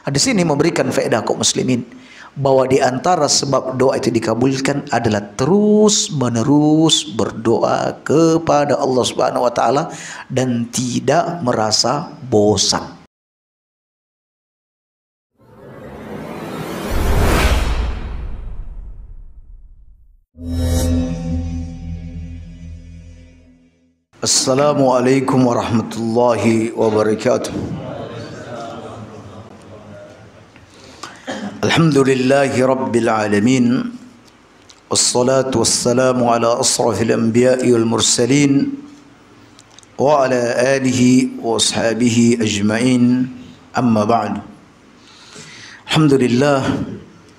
Di sini memberikan faedah kaum muslimin bahwa di antara sebab doa itu dikabulkan adalah terus menerus berdoa kepada Allah Subhanahu wa taala dan tidak merasa bosan. Assalamualaikum warahmatullahi wabarakatuh. Alhamdulillahi rabbil alamin. Wassalatu wassalamu ala asrafil anbiya'i wal mursalin wa ala alihi wa ashabihi ajma'in, amma ba'du. Alhamdulillah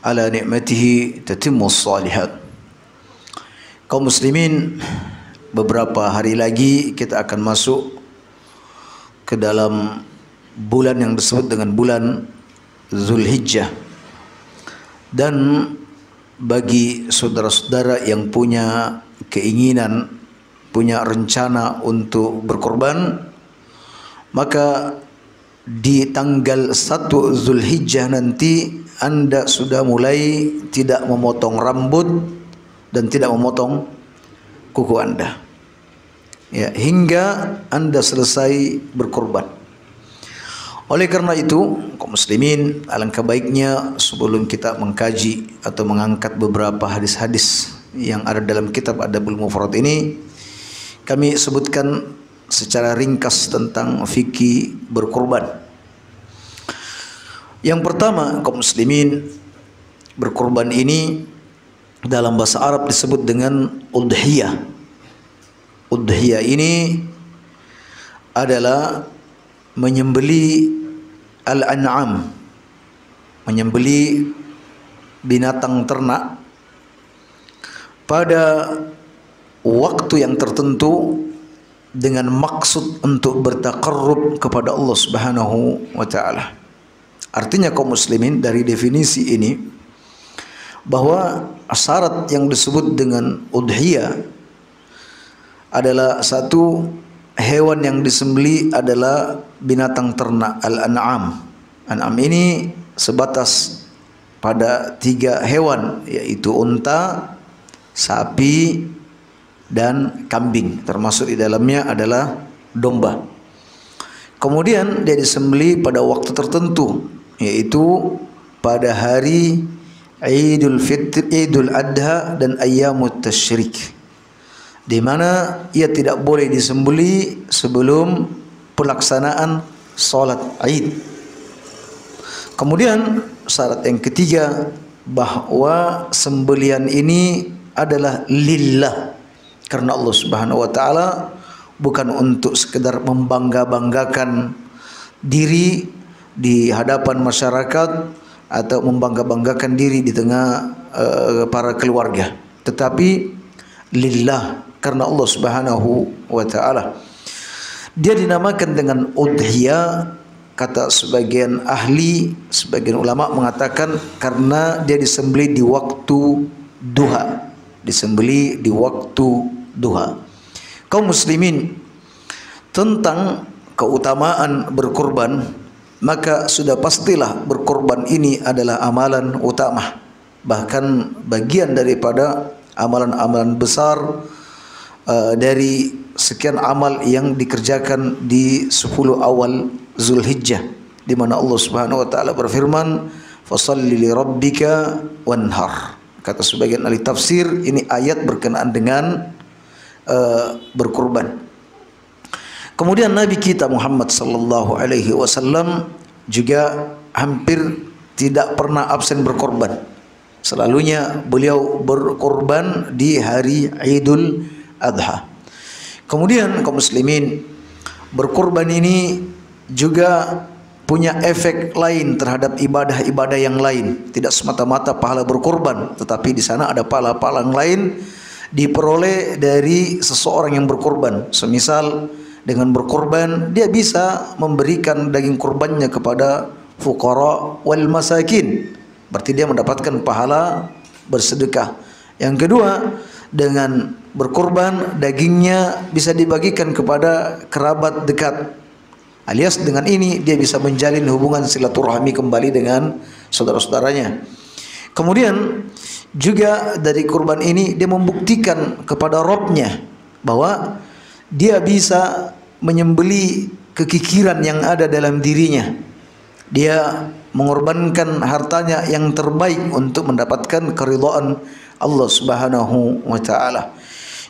ala ni'matihi tatimmus salihat. Kaum muslimin, beberapa hari lagi kita akan masuk ke dalam bulan yang disebut dengan bulan Zulhijjah. Dan bagi saudara-saudara yang punya keinginan, punya rencana untuk berkorban, maka di tanggal 1 Zulhijjah nanti Anda sudah mulai tidak memotong rambut dan tidak memotong kuku Anda, ya, hingga Anda selesai berkorban. Oleh karena itu, kaum muslimin, alangkah baiknya sebelum kita mengkaji atau mengangkat beberapa hadis-hadis yang ada dalam kitab Adabul Mufrad ini, kami sebutkan secara ringkas tentang fikih berkorban. Yang pertama, kaum muslimin, berkorban ini dalam bahasa Arab disebut dengan udhiyah. Udhiyah ini adalah menyembeli al-an'am, menyembeli binatang ternak pada waktu yang tertentu dengan maksud untuk bertaqarrub kepada Allah Subhanahu wa taala. Artinya kaum muslimin, dari definisi ini bahwa syarat yang disebut dengan udhiyah adalah satu, hewan yang disembeli adalah binatang ternak al-an'am. An'am ini sebatas pada 3 hewan, yaitu unta, sapi, dan kambing. Termasuk di dalamnya adalah domba. Kemudian dia disembeli pada waktu tertentu, yaitu pada hari Idul Fitr, Idul Adha, dan Ayyamut Tasyrik, di mana ia tidak boleh disembeli sebelum pelaksanaan salat Id. Kemudian syarat yang ketiga, bahwa sembelian ini adalah lillah, karena Allah Subhanahu wa taala, bukan untuk sekedar membangga-banggakan diri di hadapan masyarakat atau membangga-banggakan diri di tengah para keluarga, tetapi lillah, karena Allah Subhanahu wa taala. Dia dinamakan dengan udhiyah, kata sebagian ahli, sebagian ulama mengatakan karena dia disembeli di waktu duha, disembeli di waktu duha. Kaum muslimin, tentang keutamaan berkorban, maka sudah pastilah berkorban ini adalah amalan utama, bahkan bagian daripada amalan-amalan besar dari sekian amal yang dikerjakan di 10 awal Zulhijjah, di mana Allah Subhanahu wa taala berfirman, "Fashalli li rabbika wanhar." Kata sebagian ahli tafsir, ini ayat berkenaan dengan berkorban. Kemudian Nabi kita Muhammad sallallahu alaihi wasallam juga hampir tidak pernah absen berkorban. Selalunya beliau berkorban di hari Idul Adha. Kemudian kaum muslimin, berkorban ini juga punya efek lain terhadap ibadah-ibadah yang lain. Tidak semata-mata pahala berkorban, tetapi di sana ada pahala-pahala yang lain diperoleh dari seseorang yang berkorban. Semisal dengan berkorban dia bisa memberikan daging kurbannya kepada fuqara wal masakin, berarti dia mendapatkan pahala bersedekah. Yang kedua, dengan berkorban dagingnya bisa dibagikan kepada kerabat dekat alias dengan ini dia bisa menjalin hubungan silaturahmi kembali dengan saudara-saudaranya. Kemudian juga dari kurban ini dia membuktikan kepada Robnya bahwa dia bisa menyembeli kekikiran yang ada dalam dirinya. Dia mengorbankan hartanya yang terbaik untuk mendapatkan keridhaan Allah Subhanahu wa taala.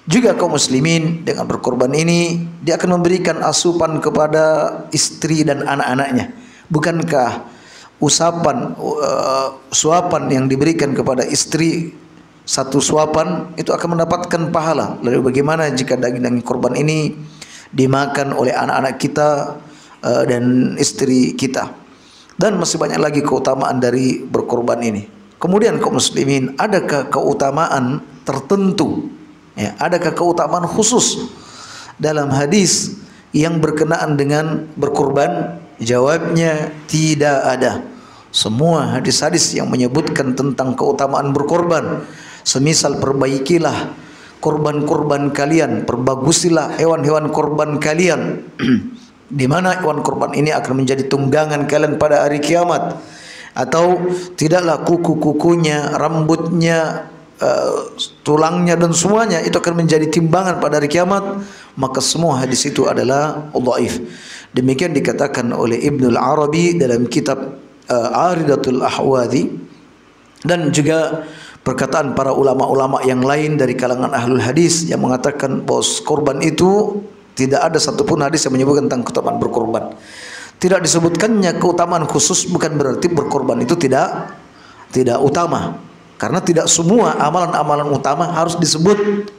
Juga kaum muslimin dengan berkorban ini dia akan memberikan asupan kepada istri dan anak-anaknya. Bukankah suapan yang diberikan kepada istri, satu suapan itu akan mendapatkan pahala? Lalu bagaimana jika daging-daging korban ini dimakan oleh anak-anak kita dan istri kita? Dan masih banyak lagi keutamaan dari berkorban ini. Kemudian kaum muslimin, adakah keutamaan tertentu? Ya, adakah keutamaan khusus dalam hadis yang berkenaan dengan berkorban? Jawabnya tidak ada. Semua hadis-hadis yang menyebutkan tentang keutamaan berkorban, semisal perbaikilah korban-korban kalian, perbagusilah hewan-hewan korban kalian, di mana hewan korban ini akan menjadi tunggangan kalian pada hari kiamat, atau tidaklah kuku-kukunya, rambutnya, tulangnya dan semuanya itu akan menjadi timbangan pada hari kiamat, maka semua hadis itu adalah dhaif. Demikian dikatakan oleh Ibnul Arabi dalam kitab Aridatul Ahwadi, dan juga perkataan para ulama-ulama yang lain dari kalangan ahlul hadis yang mengatakan bahwa korban itu tidak ada satupun hadis yang menyebutkan tentang keutamaan berkorban. Tidak disebutkannya keutamaan khusus bukan berarti berkorban itu tidak utama. Karena tidak semua amalan-amalan utama harus disebut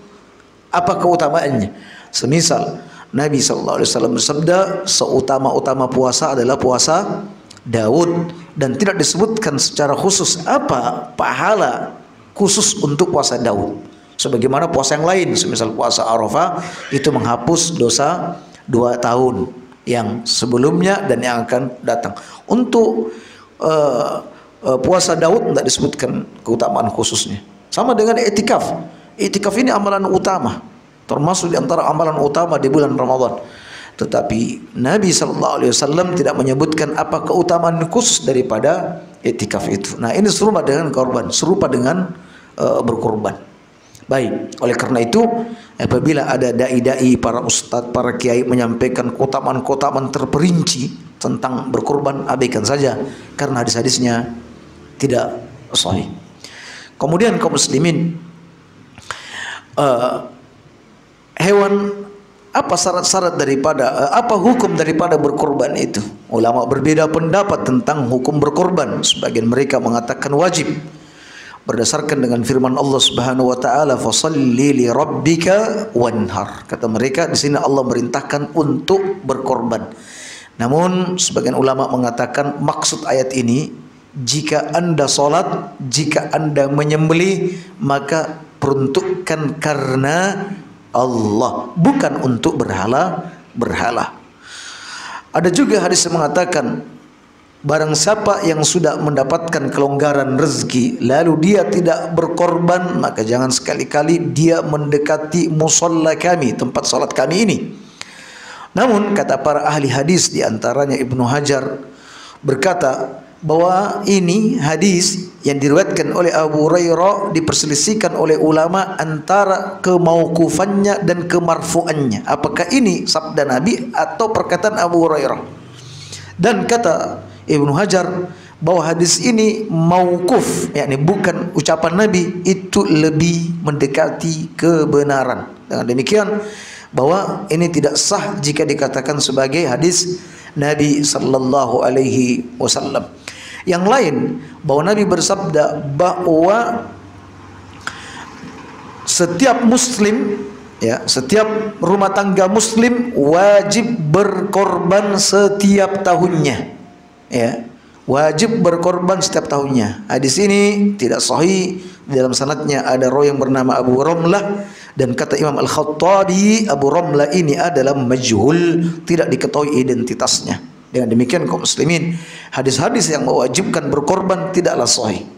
apa keutamaannya. Semisal Nabi SAW bersabda, seutama-utama puasa adalah puasa Daud, dan tidak disebutkan secara khusus apa pahala khusus untuk puasa Daud. Sebagaimana puasa yang lain, semisal puasa Arafah itu menghapus dosa 2 tahun yang sebelumnya dan yang akan datang. Untuk puasa Daud tidak disebutkan keutamaan khususnya. Sama dengan i'tikaf. I'tikaf ini amalan utama, termasuk di antara amalan utama di bulan Ramadan. Tetapi Nabi SAW tidak menyebutkan apa keutamaan khusus daripada i'tikaf itu. Nah, ini serupa dengan korban, serupa dengan berkorban. Baik, oleh karena itu apabila ada dai-dai, para ustadz, para kiai menyampaikan keutamaan-keutamaan terperinci tentang berkorban, abaikan saja karena hadis-hadisnya tidak sahih. Kemudian kaum muslimin, hewan, apa syarat-syarat daripada apa hukum daripada berkorban itu? Ulama berbeda pendapat tentang hukum berkorban. Sebagian mereka mengatakan wajib berdasarkan dengan firman Allah Subhanahu wa taala, "Fasholli li rabbika wanhar." Kata mereka di sini Allah merintahkan untuk berkorban. Namun sebagian ulama mengatakan maksud ayat ini, jika Anda salat, jika Anda menyembelih, maka peruntukkan karena Allah, bukan untuk berhala. Ada juga hadis yang mengatakan, barang siapa yang sudah mendapatkan kelonggaran rezeki lalu dia tidak berkorban, maka jangan sekali-kali dia mendekati musalla kami, tempat salat kami ini. Namun kata para ahli hadis, di antaranya Ibnu Hajar berkata bahwa ini hadis yang diriwayatkan oleh Abu Hurairah diperselisihkan oleh ulama antara kemauqufannya dan kemarfu'annya. Apakah ini sabda Nabi atau perkataan Abu Hurairah? Dan kata Ibnu Hajar bahwa hadis ini mauquf, yakni bukan ucapan Nabi, itu lebih mendekati kebenaran. Dengan demikian bahwa ini tidak sah jika dikatakan sebagai hadis Nabi sallallahu alaihi wasallam. Yang lain, bahwa Nabi bersabda bahwa setiap muslim, ya, setiap rumah tangga muslim wajib berkorban setiap tahunnya. Ya, wajib berkorban setiap tahunnya. Hadis ini tidak sahih. Dalam sanadnya ada rawi yang bernama Abu Ramlah, dan kata Imam Al-Khattabi, Abu Ramlah ini adalah majhul, tidak diketahui identitasnya. Dengan demikian kaum muslimin, hadis-hadis yang mewajibkan berkorban tidaklah sahih.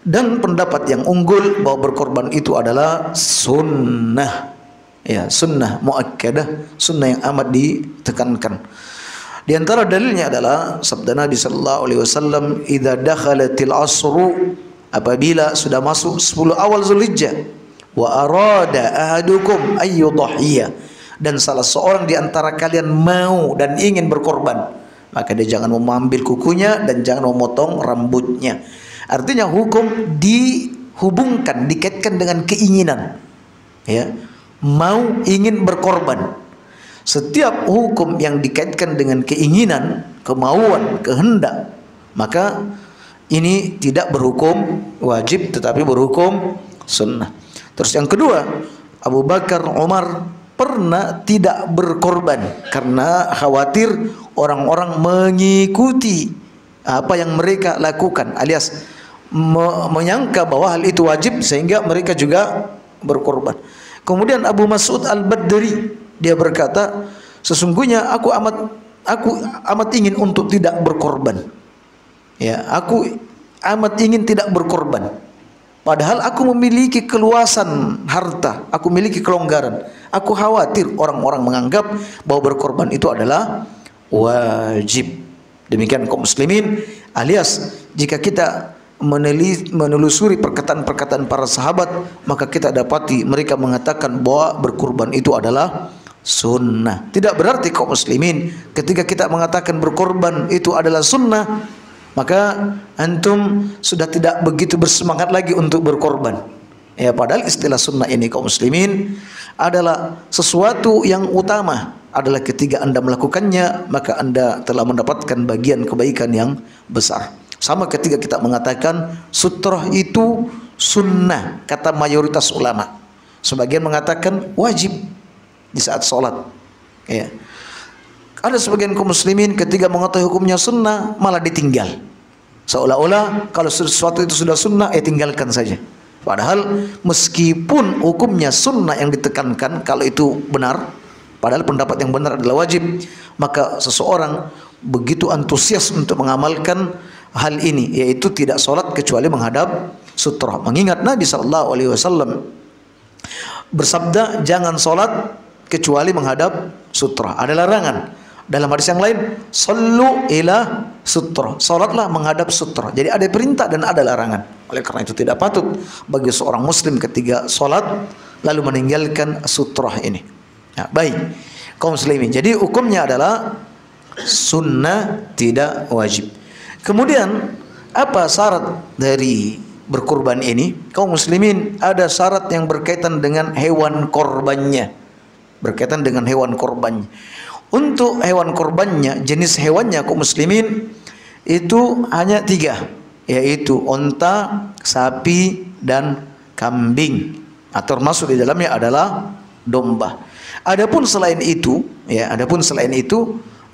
Dan pendapat yang unggul bahwa berkorban itu adalah sunnah, ya, sunnah muakkadah, sunnah yang amat ditekankan. Di antara dalilnya adalah sabda Nabi sallallahu alaihi wasallam, "Idza dakhalatil asru," apabila sudah masuk 10 awal Zulhijjah, "wa arada ahadukum ayyudhhiya," dan salah seorang di antara kalian mau dan ingin berkorban, maka dia jangan mengambil kukunya dan jangan memotong rambutnya. Artinya hukum dihubungkan, dikaitkan dengan keinginan. Ya, mau ingin berkorban. Setiap hukum yang dikaitkan dengan keinginan, kemauan, kehendak, maka ini tidak berhukum wajib tetapi berhukum sunnah. Terus yang kedua, Abu Bakar, Umar pernah tidak berkorban karena khawatir orang-orang mengikuti apa yang mereka lakukan, alias menyangka bahwa hal itu wajib sehingga mereka juga berkorban. Kemudian Abu Mas'ud Al-Badri, dia berkata, sesungguhnya aku amat ingin untuk tidak berkorban. Ya, aku amat ingin tidak berkorban. Padahal aku memiliki keluasan harta, aku memiliki kelonggaran. Aku khawatir orang-orang menganggap bahwa berkorban itu adalah wajib. Demikian kaum muslimin, alias jika kita menelusuri perkataan-perkataan para sahabat, maka kita dapati mereka mengatakan bahwa berkorban itu adalah sunnah. Tidak berarti kaum muslimin ketika kita mengatakan berkorban itu adalah sunnah, maka antum sudah tidak begitu bersemangat lagi untuk berkorban. Ya, padahal istilah sunnah ini kaum muslimin adalah sesuatu yang utama, adalah ketika anda melakukannya maka anda telah mendapatkan bagian kebaikan yang besar. Sama ketika kita mengatakan sutrah itu sunnah, kata mayoritas ulama. Sebagian mengatakan wajib di saat sholat. Ya. Ada sebagian kaum muslimin ketika mengetahui hukumnya sunnah malah ditinggal. Seolah-olah kalau sesuatu itu sudah sunnah, tinggalkan saja. Padahal meskipun hukumnya sunnah yang ditekankan, kalau itu benar, padahal pendapat yang benar adalah wajib, maka seseorang begitu antusias untuk mengamalkan hal ini, yaitu tidak sholat kecuali menghadap sutrah. Mengingat Nabi SAW bersabda, jangan sholat kecuali menghadap sutrah. Ada larangan. Dalam hadis yang lain, sallu ila sutrah, sholatlah menghadap sutrah. Jadi ada perintah dan ada larangan. Oleh karena itu tidak patut bagi seorang muslim ketika sholat lalu meninggalkan sutrah ini. Nah, baik kaum muslimin, jadi hukumnya adalah sunnah, tidak wajib. Kemudian apa syarat dari berkurban ini? Kaum muslimin, ada syarat yang berkaitan dengan hewan korbannya. Berkaitan dengan hewan korbannya. Untuk hewan korbannya, jenis hewannya kaum muslimin itu hanya 3, yaitu unta, sapi, dan kambing. Atau termasuk di dalamnya adalah domba. Adapun selain itu,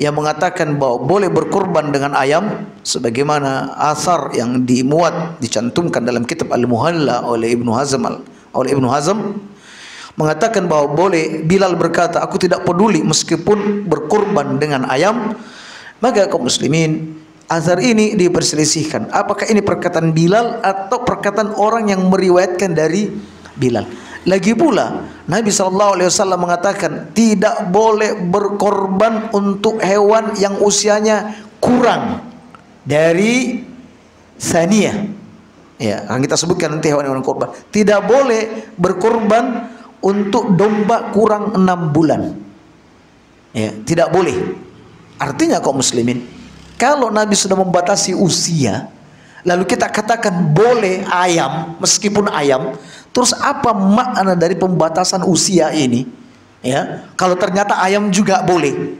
yang mengatakan bahwa boleh berkorban dengan ayam, sebagaimana asar yang dicantumkan dalam kitab Al-Muhalla oleh Ibnu Hazm, mengatakan bahwa boleh. Bilal berkata, aku tidak peduli meskipun berkorban dengan ayam. Maka kaum muslimin, asar ini diperselisihkan, apakah ini perkataan Bilal atau perkataan orang yang meriwayatkan dari Bilal. Lagi pula Nabi SAW mengatakan tidak boleh berkorban untuk hewan yang usianya kurang dari saniyah. Ya, akan kita sebutkan nanti hewan-hewan korban. Tidak boleh berkorban untuk domba kurang 6 bulan. Ya, tidak boleh. Artinya kaum muslimin, kalau Nabi sudah membatasi usia, lalu kita katakan boleh ayam, meskipun ayam, terus apa makna dari pembatasan usia ini? Ya, kalau ternyata ayam juga boleh,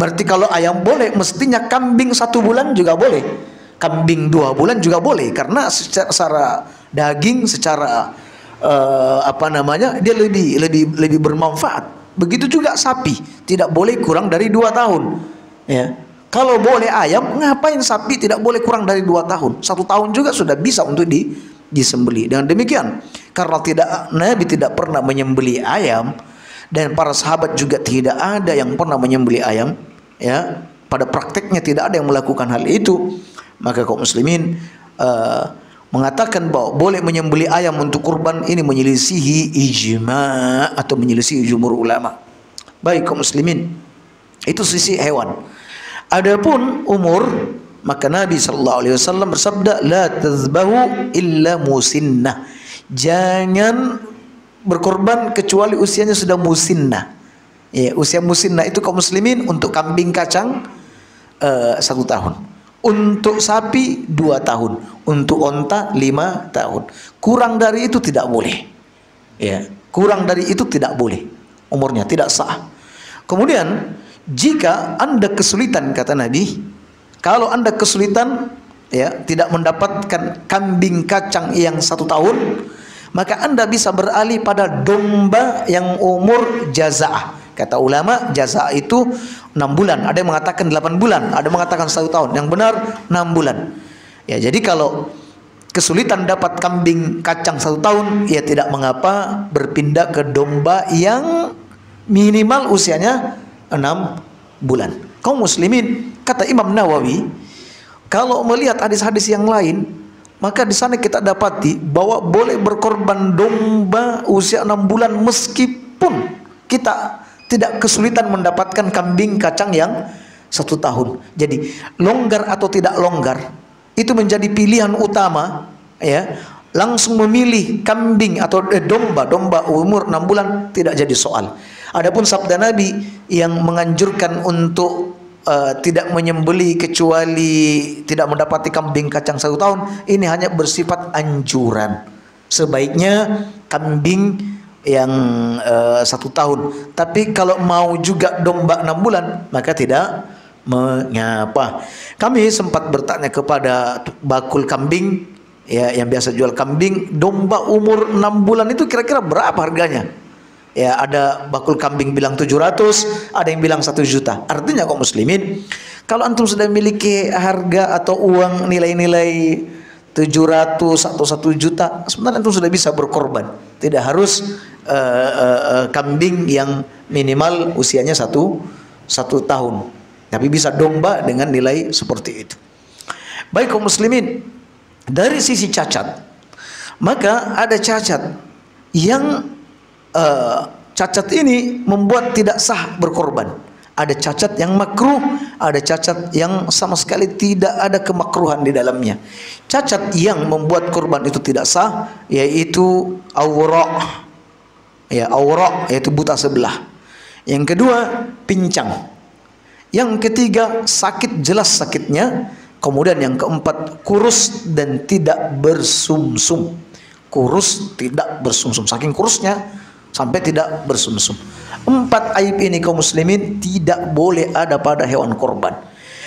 berarti kalau ayam boleh, mestinya kambing 1 bulan juga boleh, kambing 2 bulan juga boleh, karena secara daging, secara dia lebih bermanfaat. Begitu juga sapi, tidak boleh kurang dari 2 tahun. Ya, kalau boleh ayam, ngapain sapi tidak boleh kurang dari 2 tahun? 1 tahun juga sudah bisa untuk disembeli. Dengan demikian, karena Nabi tidak pernah menyembeli ayam dan para sahabat juga tidak ada yang pernah menyembeli ayam, ya, pada prakteknya tidak ada yang melakukan hal itu, maka kaum muslimin mengatakan bahwa boleh menyembeli ayam untuk kurban ini menyelisihi ijma' atau menyelisihi jumhur ulama. Baik kaum muslimin, itu sisi hewan. Adapun umur, maka Nabi sallallahu alaihi wasallam bersabda, la tazbahu illa musinnah. Jangan berkorban kecuali usianya sudah musinnah. Ya, usia musinnah itu kaum muslimin untuk kambing kacang 1 tahun, untuk sapi 2 tahun, untuk onta 5 tahun. Kurang dari itu tidak boleh. Ya, kurang dari itu tidak boleh. Umurnya tidak sah. Kemudian jika Anda kesulitan, kata Nabi, kalau Anda kesulitan ya tidak mendapatkan kambing kacang yang 1 tahun, maka Anda bisa beralih pada domba yang umur jaza'ah. Kata ulama, jaza'ah itu 6 bulan. Ada yang mengatakan 8 bulan, ada yang mengatakan 1 tahun. Yang benar 6 bulan. Ya, jadi kalau kesulitan dapat kambing kacang 1 tahun, ya tidak mengapa berpindah ke domba yang minimal usianya 6 bulan. Kaum muslimin, kata Imam Nawawi, kalau melihat hadis-hadis yang lain, maka di sana kita dapati bahwa boleh berkorban domba usia 6 bulan meskipun kita tidak kesulitan mendapatkan kambing kacang yang 1 tahun. Jadi longgar atau tidak longgar itu menjadi pilihan utama, ya. Langsung memilih kambing atau domba umur 6 bulan tidak jadi soal. Adapun sabda Nabi yang menganjurkan untuk tidak menyembeli kecuali tidak mendapati kambing kacang 1 tahun, ini hanya bersifat anjuran. Sebaiknya kambing yang 1 tahun. Tapi kalau mau juga domba 6 bulan, maka tidak mengapa. Kami sempat bertanya kepada bakul kambing, ya, yang biasa jual kambing, domba umur 6 bulan itu kira-kira berapa harganya? Ya, ada bakul kambing bilang 700, ada yang bilang 1 juta. Artinya kaum muslimin, kalau antum sudah memiliki harga atau uang nilai-nilai 700 atau 1 juta, sebenarnya antum sudah bisa berkorban. Tidak harus kambing yang minimal usianya 1 tahun. Tapi bisa domba dengan nilai seperti itu. Baik kaum muslimin, dari sisi cacat, maka ada cacat yang cacat ini membuat tidak sah berkorban. Ada cacat yang makruh, ada cacat yang sama sekali tidak ada kemakruhan di dalamnya. Cacat yang membuat korban itu tidak sah yaitu awra', ya, awra' yaitu buta sebelah. Yang kedua pincang. Yang ketiga sakit, jelas sakitnya. Kemudian yang keempat kurus dan tidak bersumsum. Kurus tidak bersumsum, saking kurusnya sampai tidak bersumsum. 4 aib ini kaum muslimin tidak boleh ada pada hewan korban.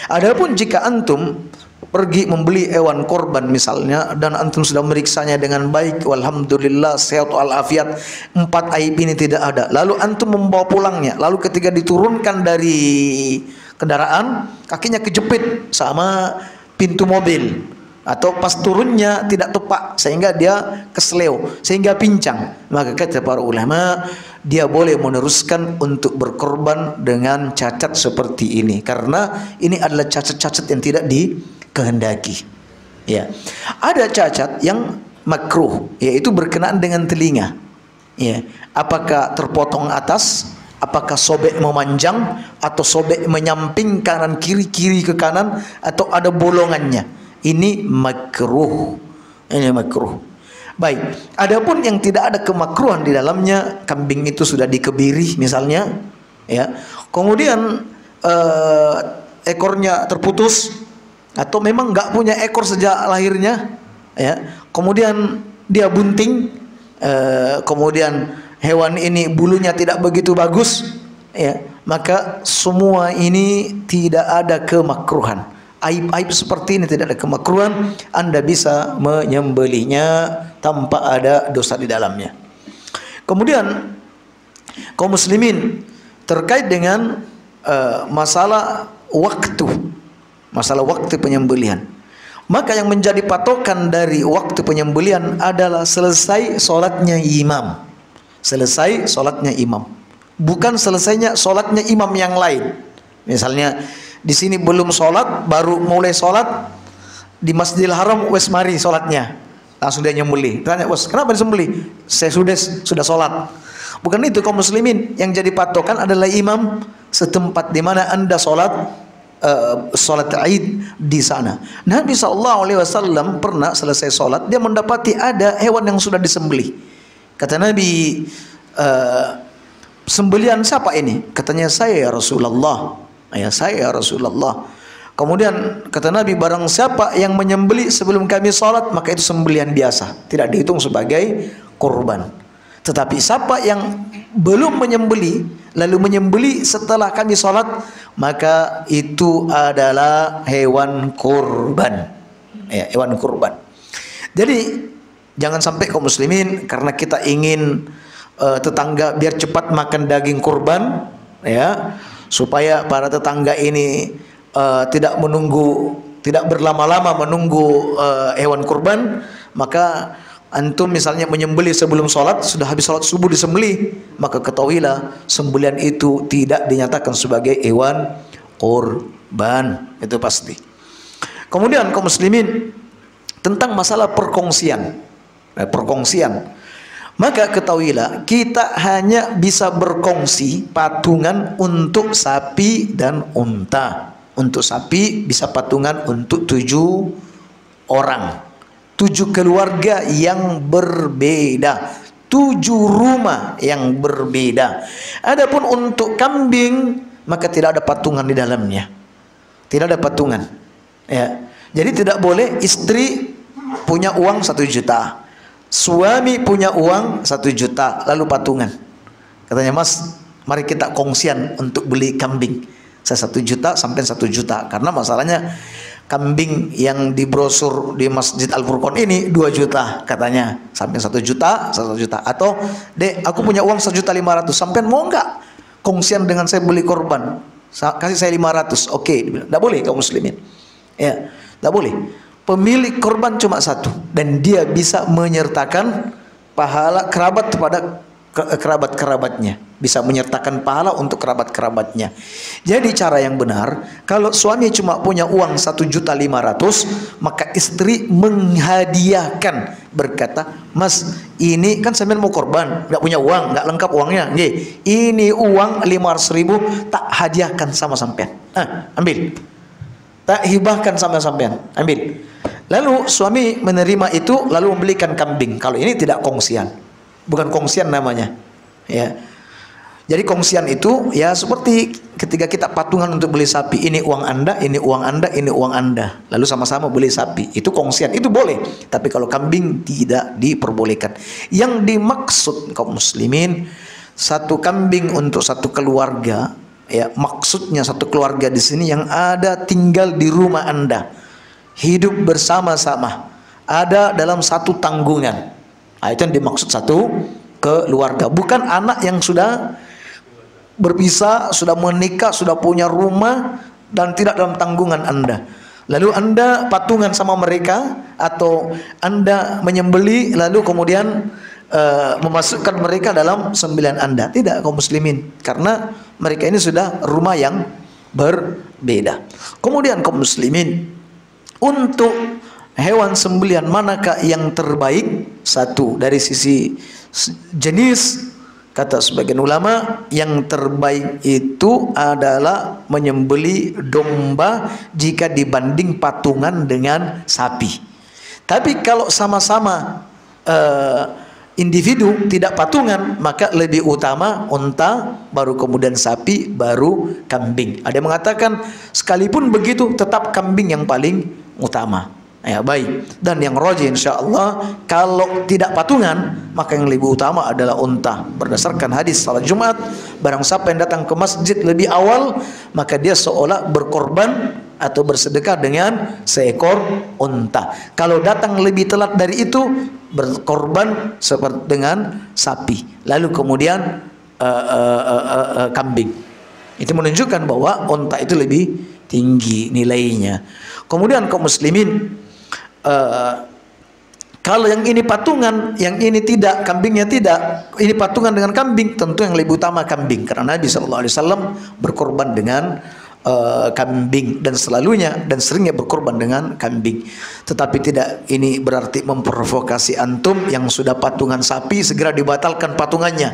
Adapun jika antum pergi membeli hewan korban misalnya, dan antum sudah meriksanya dengan baik, walhamdulillah sehat walafiat, 4 aib ini tidak ada, lalu antum membawa pulangnya, lalu ketika diturunkan dari kendaraan kakinya kejepit sama pintu mobil, atau pas turunnya tidak tepat sehingga dia kesleo, sehingga pincang, maka kata para ulama dia boleh meneruskan untuk berkorban dengan cacat seperti ini, karena ini adalah cacat-cacat yang tidak dikehendaki. Ya, ada cacat yang makruh, yaitu berkenaan dengan telinga. Ya, apakah terpotong atas, apakah sobek memanjang, atau sobek menyamping kanan kiri, kiri ke kanan, atau ada bolongannya. Ini makruh. Ini makruh. Baik, adapun yang tidak ada kemakruhan di dalamnya, kambing itu sudah dikebiri misalnya, ya. Kemudian ekornya terputus atau memang nggak punya ekor sejak lahirnya, ya. Kemudian dia bunting, kemudian hewan ini bulunya tidak begitu bagus, ya. Maka semua ini tidak ada kemakruhan. Aib-aib seperti ini tidak ada kemakruhan, Anda bisa menyembelihnya tanpa ada dosa di dalamnya. Kemudian kaum muslimin, terkait dengan masalah waktu penyembelihan, maka yang menjadi patokan dari waktu penyembelihan adalah selesai sholatnya imam. Selesai sholatnya imam, bukan selesainya sholatnya imam yang lain. Misalnya di sini belum sholat, baru mulai sholat di Masjidil Haram, wes mari sholatnya, langsung dia nyembelih. Tanya, wes kenapa disembelih? Saya sudah sholat. Bukan itu kaum muslimin. Yang jadi patokan adalah imam setempat di mana Anda sholat salat Id di sana. Nabi SAW pernah selesai salat, dia mendapati ada hewan yang sudah disembelih. Kata Nabi, sembelian siapa ini? Katanya, saya ya Rasulullah. Ya, saya ya Rasulullah. Kemudian kata Nabi, barang siapa yang menyembelih sebelum kami salat, maka itu sembelian biasa, tidak dihitung sebagai kurban. Tetapi siapa yang belum menyembelih lalu menyembelih setelah kami salat, maka itu adalah hewan kurban. Ya, hewan kurban. Jadi jangan sampai kaum muslimin karena kita ingin tetangga biar cepat makan daging kurban, ya, supaya para tetangga ini tidak berlama-lama menunggu hewan kurban, maka antum misalnya menyembelih sebelum sholat, sudah habis sholat subuh disembelih, maka ketahuilah sembelihan itu tidak dinyatakan sebagai hewan kurban, itu pasti. Kemudian kaum muslimin, tentang masalah perkongsian, maka ketahuilah kita hanya bisa berkongsi patungan untuk sapi dan unta. Untuk sapi bisa patungan untuk 7 orang, 7 keluarga yang berbeda, 7 rumah yang berbeda. Adapun untuk kambing, maka tidak ada patungan di dalamnya, tidak ada patungan, ya. Jadi tidak boleh istri punya uang 1 juta, suami punya uang 1 juta lalu patungan. Katanya, Mas, mari kita kongsian untuk beli kambing. Saya 1 juta sampai 1 juta. Karena masalahnya kambing yang di brosur di Masjid Al-Furqon ini 2 juta katanya. Sampai 1 juta, 1 juta. Atau, Dek, aku punya uang 1.500.000. Sampai mau enggak kongsian dengan saya beli korban? Kasih saya 500. Oke, tidak boleh kaum muslimin. Ya, tidak boleh. Pemilik korban cuma 1 dan dia bisa menyertakan pahala kerabat kepada kerabat-kerabatnya, bisa menyertakan pahala untuk kerabat-kerabatnya. Jadi cara yang benar, kalau suami cuma punya uang 1.500.000, maka istri menghadiahkan, berkata, Mas, ini kan sampean mau korban, nggak punya uang, nggak lengkap uangnya, ini uang 500.000 tak hadiahkan sama sampean, ambil, tak hibahkan sama sampean, ambil. Lalu suami menerima itu lalu membelikan kambing. Kalau ini tidak kongsian, bukan kongsian namanya, ya. Jadi kongsian itu ya seperti ketika kita patungan untuk beli sapi, ini uang Anda, ini uang Anda, ini uang Anda, lalu sama-sama beli sapi, itu kongsian, itu boleh. Tapi kalau kambing tidak diperbolehkan. Yang dimaksud kaum muslimin, 1 kambing untuk 1 keluarga, ya, maksudnya 1 keluarga di sini yang ada tinggal di rumah Anda, hidup bersama-sama, ada dalam 1 tanggungan. Nah, itu yang dimaksud 1 keluarga, bukan anak yang sudah berpisah, sudah menikah, sudah punya rumah dan tidak dalam tanggungan Anda. Lalu Anda patungan sama mereka, atau Anda menyembeli lalu kemudian memasukkan mereka dalam sembelihan Anda. Tidak kaum muslimin, karena mereka ini sudah rumah yang berbeda. Kemudian kaum muslimin, untuk hewan sembelihan manakah yang terbaik? 1 dari sisi jenis, kata sebagian ulama, yang terbaik itu adalah menyembeli domba jika dibanding patungan dengan sapi. Tapi kalau sama-sama individu tidak patungan, maka lebih utama unta, baru kemudian sapi, baru kambing. Ada yang mengatakan sekalipun begitu tetap kambing yang paling utama. Ya, baik. Dan yang rajih insyaallah, kalau tidak patungan, maka yang lebih utama adalah unta. Berdasarkan hadis salat Jumat, barang siapa yang datang ke masjid lebih awal, maka dia seolah berkorban atau bersedekah dengan seekor unta. Kalau datang lebih telat dari itu, berkorban seperti dengan sapi. Lalu kemudian kambing. Itu menunjukkan bahwa unta itu lebih tinggi nilainya. Kemudian kaum muslimin, kalau yang ini patungan, yang ini tidak, kambingnya tidak, ini patungan dengan kambing, tentu yang lebih utama kambing, karena Nabi SAW berkorban dengan kambing, dan selalunya dan seringnya berkorban dengan kambing. Tetapi tidak ini berarti memprovokasi antum yang sudah patungan sapi segera dibatalkan patungannya.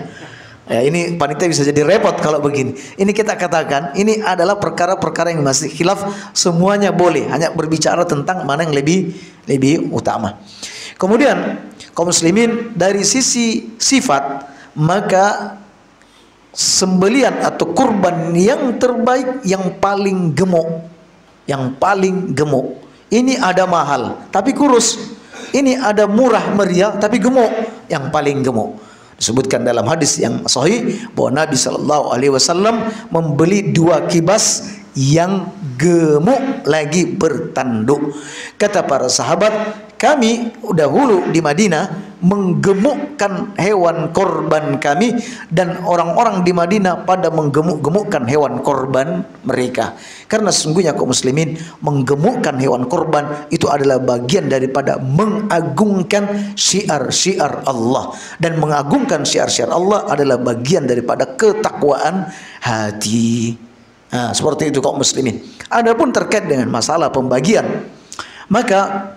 Ya, ini panitia bisa jadi repot kalau begini. Ini kita katakan, ini adalah perkara-perkara yang masih khilaf, semuanya boleh, hanya berbicara tentang mana yang lebih utama. Kemudian kaum muslimin dari sisi sifat, maka sembelian atau kurban yang terbaik, yang paling gemuk, ini ada mahal tapi kurus, ini ada murah meriah tapi gemuk, yang paling gemuk. Disebutkan dalam hadis yang sahih bahwa Nabi SAW membeli 2 kibas yang gemuk lagi bertanduk. Kata para sahabat, kami dahulu di Madinah menggemukkan hewan korban kami, dan orang-orang di Madinah pada menggemuk-gemukkan hewan korban mereka. Karena sesungguhnya kaum muslimin, menggemukkan hewan korban itu adalah bagian daripada mengagungkan syiar-syiar Allah, dan mengagungkan syiar-syiar Allah adalah bagian daripada ketakwaan hati. Nah, seperti itu kaum muslimin. Adapun terkait dengan masalah pembagian, maka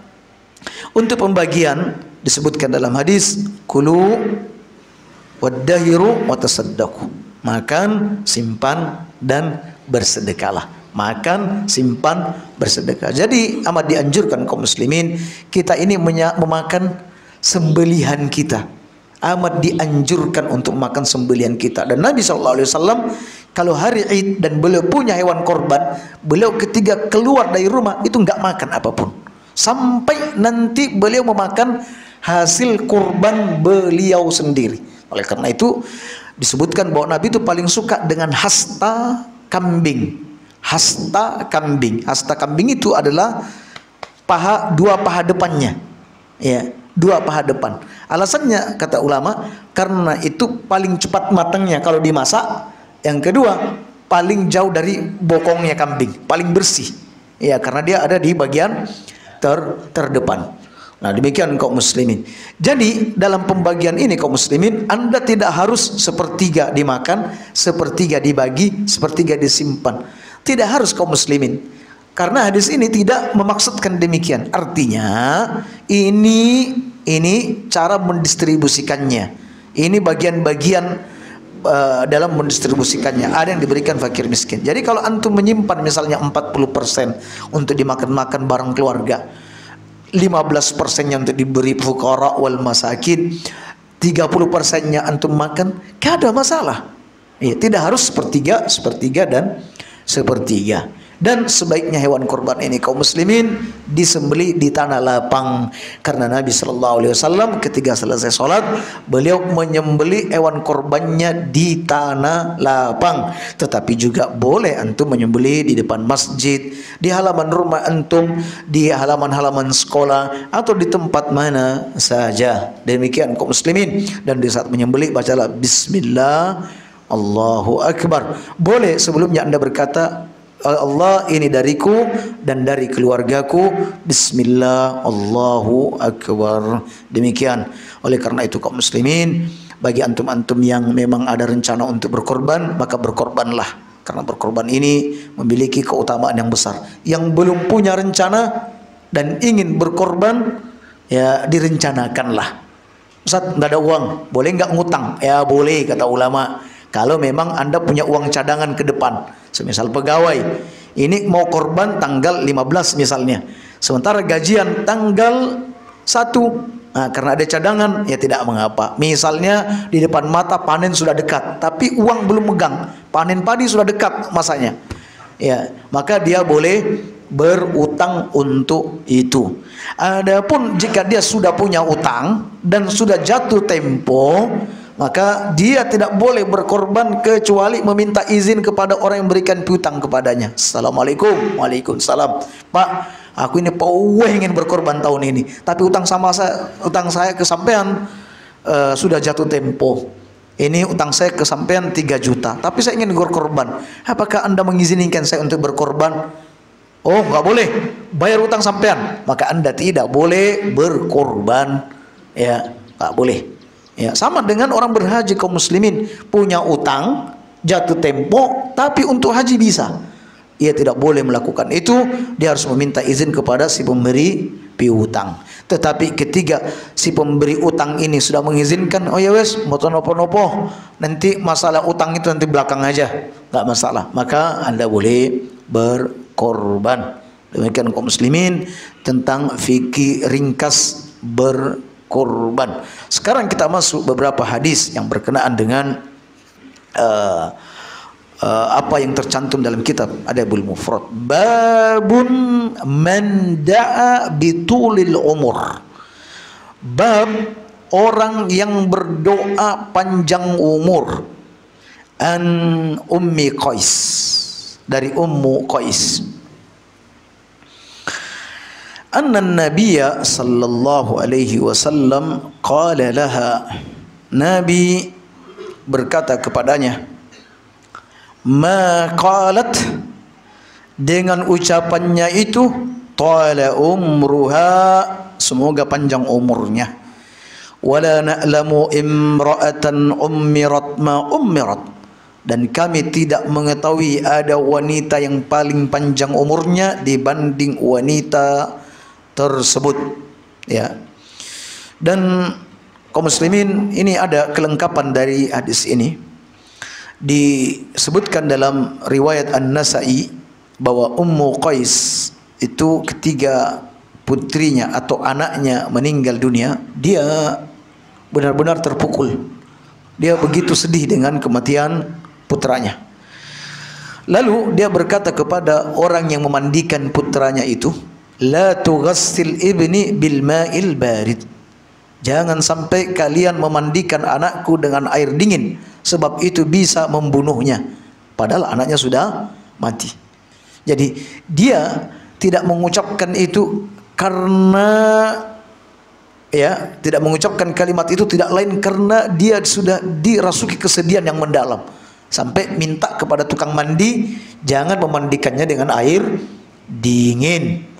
untuk pembagian disebutkan dalam hadis, kulu waddahiru watasaddaqu, makan, simpan, dan bersedekahlah. Makan, simpan, bersedekah. Jadi amat dianjurkan kaum muslimin kita ini memakan sembelihan kita. Amat dianjurkan untuk makan sembelihan kita. Dan Nabi SAW kalau hari Id dan beliau punya hewan korban, beliau ketika keluar dari rumah itu nggak makan apapun, sampai nanti beliau memakan hasil kurban beliau sendiri. Oleh karena itu disebutkan bahwa Nabi itu paling suka dengan hasta kambing. Hasta kambing. Hasta kambing itu adalah dua paha depannya. Ya, 2 paha depan. Alasannya kata ulama, karena itu paling cepat matangnya kalau dimasak. Yang kedua, paling jauh dari bokongnya kambing, paling bersih. Ya, karena dia ada di bagian terdepan. Nah, demikian kaum muslimin. Jadi dalam pembagian ini kaum muslimin, Anda tidak harus sepertiga dimakan, sepertiga dibagi, sepertiga disimpan. Tidak harus kaum muslimin. Karena hadis ini tidak memaksudkan demikian. Artinya ini cara mendistribusikannya. Ini bagian-bagian dalam mendistribusikannya. Ada yang diberikan fakir miskin. Jadi kalau antum menyimpan misalnya 40% untuk dimakan-makan bareng keluarga, 15%-nya untuk diberi fuqara wal masakin, 30%-nya antum makan, gak ada masalah. Ya, tidak harus sepertiga dan sepertiga. Dan sebaiknya hewan korban ini kaum muslimin disembeli di tanah lapang, karena Nabi SAW ketika selesai sholat beliau menyembeli hewan korbannya di tanah lapang. Tetapi juga boleh antum menyembeli di depan masjid, di halaman rumah antum, di halaman-halaman sekolah, atau di tempat mana saja. Demikian kaum muslimin. Dan di saat menyembeli bacalah Bismillah, Allahu Akbar. Boleh sebelumnya anda berkata, Allah, ini dariku dan dari keluargaku, Bismillah, Allahu Akbar. Demikian. Oleh karena itu kaum muslimin, bagi antum-antum yang memang ada rencana untuk berkorban, maka berkorbanlah. Karena berkorban ini memiliki keutamaan yang besar. Yang belum punya rencana dan ingin berkorban, ya direncanakanlah. Ustaz, nggak ada uang, boleh nggak ngutang? Ya boleh, kata ulama. Kalau memang anda punya uang cadangan ke depan, semisal pegawai, ini mau korban tanggal 15 misalnya, sementara gajian tanggal 1, nah, karena ada cadangan, ya tidak mengapa. Misalnya di depan mata panen sudah dekat, tapi uang belum megang, panen padi sudah dekat masanya, ya maka dia boleh berutang untuk itu. Adapun jika dia sudah punya utang dan sudah jatuh tempo, maka dia tidak boleh berkorban kecuali meminta izin kepada orang yang memberikan piutang kepadanya. Assalamualaikum. Waalaikumsalam. Pak, aku ini ingin berkorban tahun ini, tapi utang saya kesampean sudah jatuh tempo. Ini utang saya kesampean 3 juta, tapi saya ingin berkorban. Apakah anda mengizinkan saya untuk berkorban? Oh, nggak boleh. Bayar utang sampean, maka anda tidak boleh berkorban. Ya, nggak boleh. Ya, sama dengan orang berhaji kaum muslimin, punya utang, jatuh tempo, tapi untuk haji bisa. Ia tidak boleh melakukan itu, dia harus meminta izin kepada si pemberi piutang. Tetapi ketika si pemberi utang ini sudah mengizinkan, oh ya wes, mau nopo-nopo, nanti masalah utang itu nanti belakang aja, nggak masalah, maka Anda boleh berkorban. Demikian kaum muslimin tentang fikih ringkas berkorban. Sekarang kita masuk beberapa hadis yang berkenaan dengan apa yang tercantum dalam kitab Adabul Mufrad. Babun man da'a bitulil umur. Bab orang yang berdoa panjang umur. An Ummi Qais, dari Ummu Qais. Anna Nabiyya sallallahu alaihi wasallam qala laha, Nabi berkata kepadanya, ma qalat, dengan ucapannya itu, tala umruha, semoga panjang umurnya, wala na'lamu imra'atan ummirat ma ummirat, dan kami tidak mengetahui ada wanita yang paling panjang umurnya dibanding wanita tersebut. Ya. Dan kaum muslimin, ini ada kelengkapan dari hadis ini. Disebutkan dalam riwayat An-Nasa'i bahwa Ummu Qais itu ketiga putrinya atau anaknya meninggal dunia, dia benar-benar terpukul. Dia begitu sedih dengan kematian putranya. Lalu dia berkata kepada orang yang memandikan putranya itu, la tughassil ibni bil ma'il barid. Jangan sampai kalian memandikan anakku dengan air dingin, sebab itu bisa membunuhnya. Padahal anaknya sudah mati. Jadi dia tidak mengucapkan itu karena, ya, tidak mengucapkan kalimat itu tidak lain karena dia sudah dirasuki kesedihan yang mendalam, sampai minta kepada tukang mandi jangan memandikannya dengan air dingin.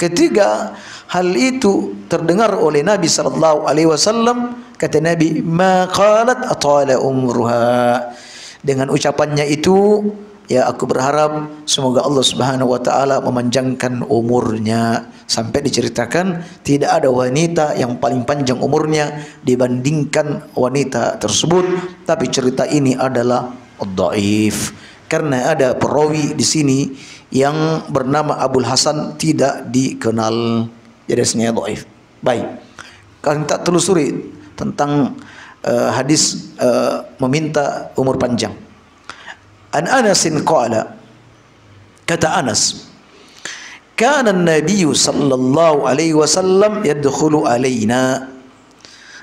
Ketika hal itu terdengar oleh Nabi sallallahu alaihi wasallam, kata Nabi, ma qalat atala umruha. Dengan ucapannya itu, ya, aku berharap semoga Allah Subhanahu wa taala memanjangkan umurnya. Sampai diceritakan tidak ada wanita yang paling panjang umurnya dibandingkan wanita tersebut. Tapi cerita ini adalah dhaif karena ada perawi di sini yang bernama Abul Hasan tidak dikenal. Jadi sebenarnya dhaif. Baik. Kalau kita telusuri tentang hadis meminta umur panjang. An Anasin qala, kata Anas, kana an-nabiy sallallahu alaihi wasallam yadkhulu alaina.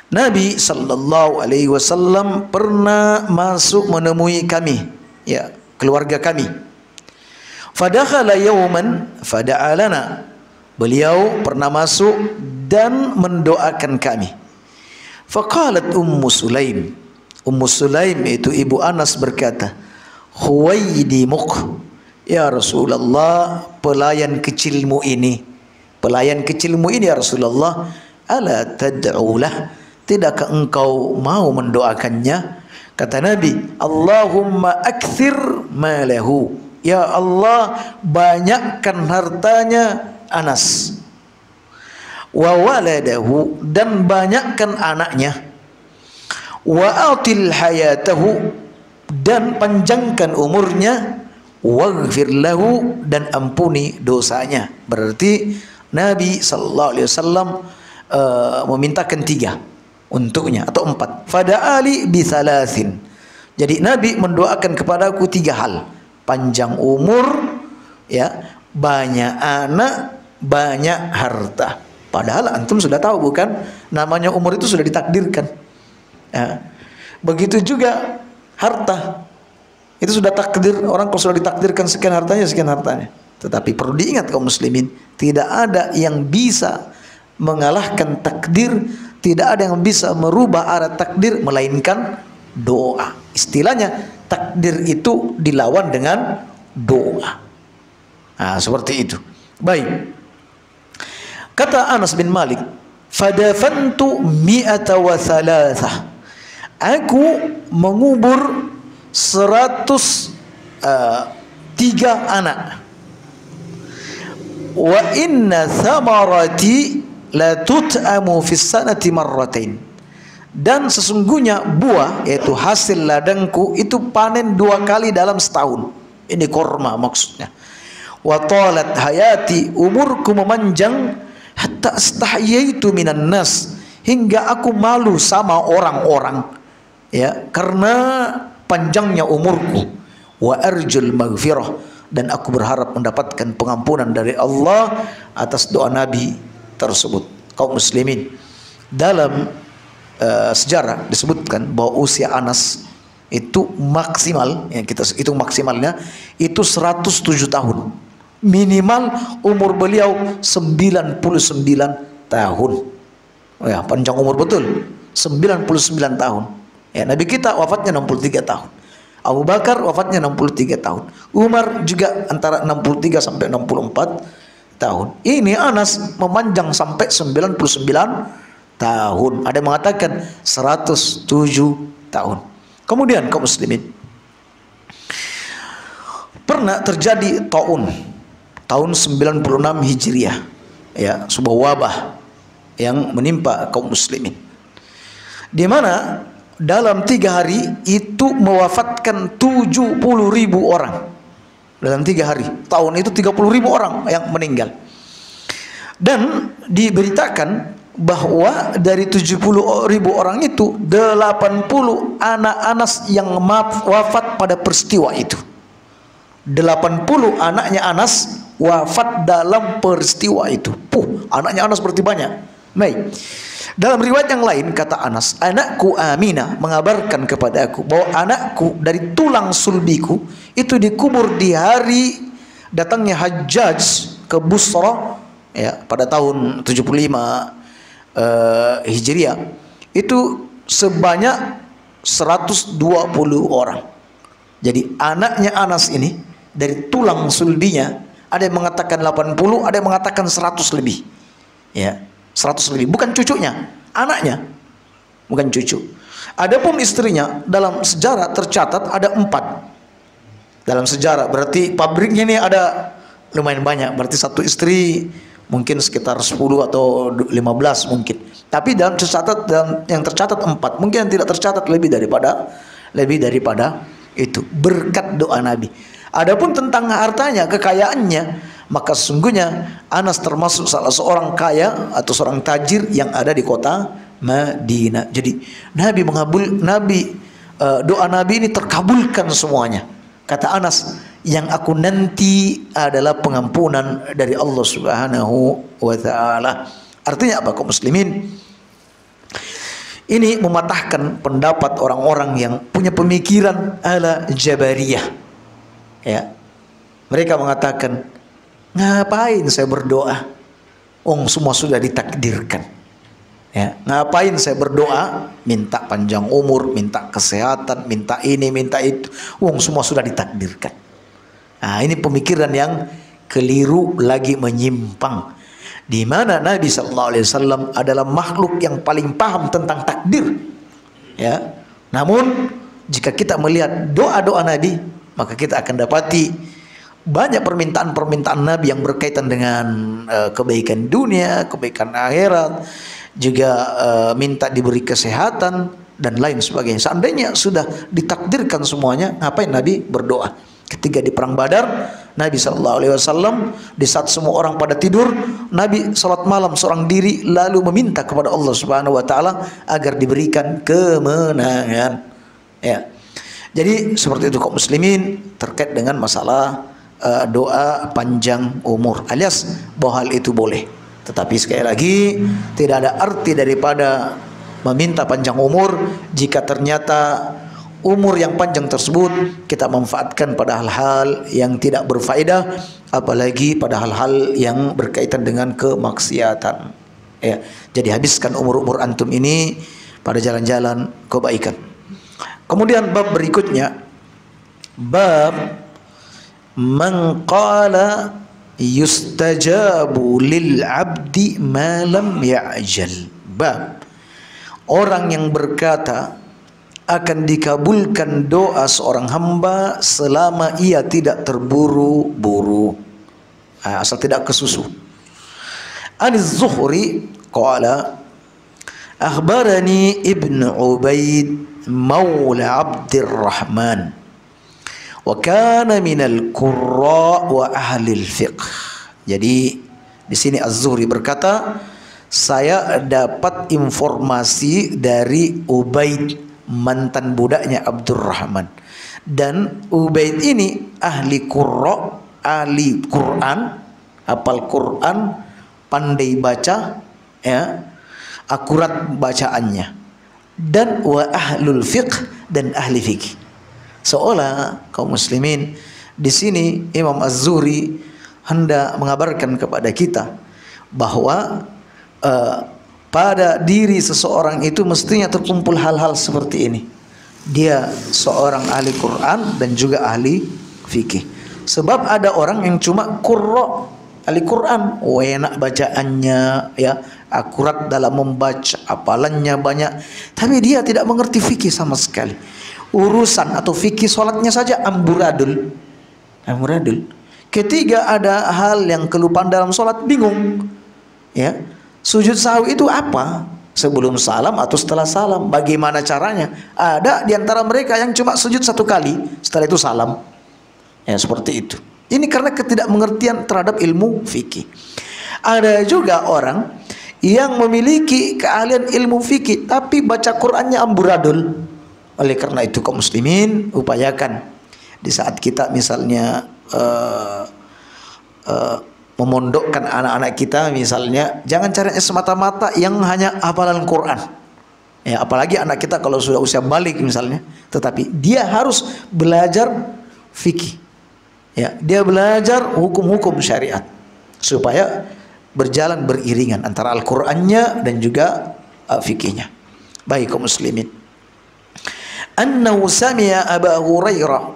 Nabi sallallahu alaihi wasallam pernah masuk menemui kami, ya, keluarga kami. Fadakhala yawman fada'a lana. Beliau pernah masuk dan mendoakan kami. Faqalat Ummu Sulaim. Ummu Sulaim itu ibu Anas berkata, Huwaidimuk, ya Rasulullah, pelayan kecilmu ini ya Rasulullah, ala tad'ulah, tidakkah engkau mau mendoakannya? Kata Nabi, Allahumma akthir malahu, ya Allah, banyakkan hartanya Anas, wa waladahu, dan banyakkan anaknya, wa atil hayatahu, dan panjangkan umurnya, waghfir lahu, dan ampuni dosanya. Berarti Nabi sallallahu alaihi wasallam memintakan 3 untuknya atau 4. Fada'ali bi thalathin. Jadi Nabi mendoakan kepadaku 3 hal. Panjang umur, ya, banyak anak, banyak harta. Padahal antum sudah tahu bukan, namanya umur itu sudah ditakdirkan. Ya. Begitu juga harta, itu sudah takdir. Orang kalau sudah ditakdirkan sekian hartanya. Tetapi perlu diingat kaum muslimin, tidak ada yang bisa mengalahkan takdir, tidak ada yang bisa merubah arah takdir melainkan doa. Istilahnya takdir itu dilawan dengan doa. Nah, seperti itu. Baik. Kata Anas bin Malik, fadafantu mi'ata wa thalathah. Aku mengubur 103 anak. Wa inna thamarati la tut'amu fis sanati marratain. Dan sesungguhnya buah, yaitu hasil ladangku, itu panen 2 kali dalam setahun. Ini korma maksudnya. Wa talat hayati, umurku memanjang, hatta astahyaitu minan nas, hingga aku malu sama orang-orang, ya, karena panjangnya umurku. Wa arjul maghfirah, dan aku berharap mendapatkan pengampunan dari Allah atas doa Nabi tersebut. Kaum muslimin, dalam sejarah disebutkan bahwa usia Anas itu maksimal, yang kita hitung maksimalnya itu 107 tahun. Minimal umur beliau 99 tahun. Oh ya, panjang umur betul. 99 tahun. Ya, Nabi kita wafatnya 63 tahun. Abu Bakar wafatnya 63 tahun. Umar juga antara 63 sampai 64 tahun. Ini Anas memanjang sampai 99 tahun. Ada yang mengatakan 107 tahun. Kemudian kaum muslimin, pernah terjadi taun tahun 96 Hijriah, ya, sebuah wabah yang menimpa kaum muslimin, di mana dalam 3 hari itu mewafatkan 70.000 orang. Dalam 3 hari tahun itu 30.000 orang yang meninggal. Dan diberitakan bahwa dari 70.000 orang itu 80 anak Anas yang wafat pada peristiwa itu. 80 anaknya Anas wafat dalam peristiwa itu. Anaknya Anas berarti banyak. Baik. Dalam riwayat yang lain kata Anas, anakku Aminah mengabarkan kepadaku bahwa anakku dari tulang sulbiku itu dikubur di hari datangnya Hajjaj ke Busra, ya, pada tahun 75 Hijriah, itu sebanyak 120 orang. Jadi anaknya Anas ini dari tulang sulbinya, ada yang mengatakan 80, ada yang mengatakan 100 lebih. Ya, 100 lebih, bukan cucunya, anaknya, bukan cucu. Adapun istrinya dalam sejarah tercatat ada 4. Dalam sejarah berarti pabriknya ini ada lumayan banyak, berarti satu istri mungkin sekitar 10 atau 15 mungkin. Tapi dalam yang tercatat 4, mungkin yang tidak tercatat lebih daripada itu, berkat doa Nabi. Adapun tentang hartanya, kekayaannya, maka sesungguhnya Anas termasuk salah seorang kaya atau seorang tajir yang ada di kota Madinah. Jadi doa Nabi ini terkabulkan semuanya. Kata Anas, yang aku nanti adalah pengampunan dari Allah Subhanahu wa taala. Artinya apa kaum muslimin? Ini mematahkan pendapat orang-orang yang punya pemikiran ala Jabariyah. Ya. Mereka mengatakan, ngapain saya berdoa? Semua sudah ditakdirkan. Ya, ngapain saya berdoa, minta panjang umur, minta kesehatan, minta ini, minta itu, semua sudah ditakdirkan. Nah, ini pemikiran yang keliru lagi menyimpang, di mana Nabi SAW adalah makhluk yang paling paham tentang takdir. Ya, namun jika kita melihat doa-doa Nabi, maka kita akan dapati banyak permintaan-permintaan Nabi yang berkaitan dengan kebaikan dunia, kebaikan akhirat, juga minta diberi kesehatan dan lain sebagainya. Seandainya sudah ditakdirkan semuanya, ngapain Nabi berdoa? Ketika di perang Badar, Nabi SAW di saat semua orang pada tidur, Nabi salat malam seorang diri lalu meminta kepada Allah Subhanahu wa taala agar diberikan kemenangan. Ya. Jadi seperti itu kaum muslimin terkait dengan masalah doa panjang umur, alias bahwa hal itu boleh. Tetapi sekali lagi tidak ada arti daripada meminta panjang umur jika ternyata umur yang panjang tersebut kita manfaatkan pada hal-hal yang tidak berfaedah, apalagi pada hal-hal yang berkaitan dengan kemaksiatan. Ya, jadi habiskan umur-umur antum ini pada jalan-jalan kebaikan. Kemudian bab berikutnya, bab man qala yustajabu lil abdi ma lam ya'jal. Bab orang yang berkata akan dikabulkan doa seorang hamba selama ia tidak terburu-buru, asal tidak kesusu. An-Zuhri qala akhbarani Ibnu Ubaid maula Abdurrahman wa kana minal qurra wa ahli al-fiqh. Jadi di sini Az-Zuhri berkata, saya dapat informasi dari Ubaid, mantan budaknya Abdurrahman. Dan Ubaid ini ahli qurra, ahli Quran, hafal Quran, pandai baca, ya, akurat bacaannya. Dan wa ahlul fiqh, dan ahli fikih. Seolah kaum muslimin di sini Imam Az-Zuhri hendak mengabarkan kepada kita bahwa pada diri seseorang itu mestinya terkumpul hal-hal seperti ini. Dia seorang ahli Quran dan juga ahli fikih. Sebab ada orang yang cuma qurra, ahli Quran, enak bacaannya, ya, akurat dalam membaca, hafalannya banyak, tapi dia tidak mengerti fikih sama sekali. Urusan atau fikih solatnya saja amburadul. Ketiga, ada hal yang kelupaan dalam solat, bingung, ya, sujud sahwi itu apa, sebelum salam atau setelah salam, bagaimana caranya. Ada di antara mereka yang cuma sujud satu kali, setelah itu salam, ya, seperti itu. Ini karena ketidakmengertian terhadap ilmu fikih. Ada juga orang yang memiliki keahlian ilmu fikih tapi baca Qur'annya amburadul. Oleh karena itu kaum muslimin, upayakan di saat kita misalnya memondokkan anak-anak kita misalnya, jangan cari semata-mata yang hanya hafalan Quran. Ya, apalagi anak kita kalau sudah usia balik misalnya, tetapi dia harus belajar fikih. Ya, dia belajar hukum-hukum syariat supaya berjalan beriringan antara Al-Qur'annya dan juga fikihnya. Baik kaum muslimin. Annahu sami'a Abu Hurairah,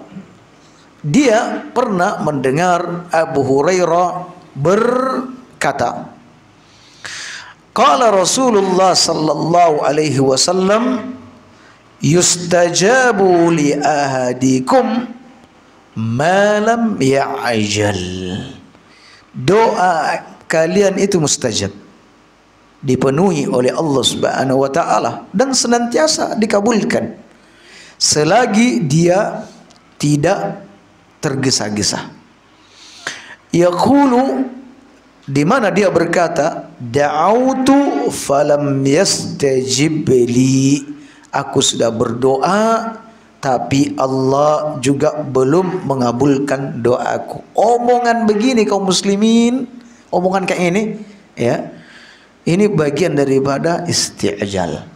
dia pernah mendengar Abu Hurairah berkata, qala Rasulullah sallallahu alaihi wasallam, yustajabu li ahadikum ma lam ya'jal. Doa kalian itu mustajab, dipenuhi oleh Allah Subhanahu wa taala dan senantiasa dikabulkan selagi dia tidak tergesa-gesa. Yaqulu, di mana dia berkata, da'autu falam yastajib li, aku sudah berdoa tapi Allah juga belum mengabulkan doaku. Omongan begini kaum muslimin, omongan kayak ini, ya, ini bagian daripada isti'jal.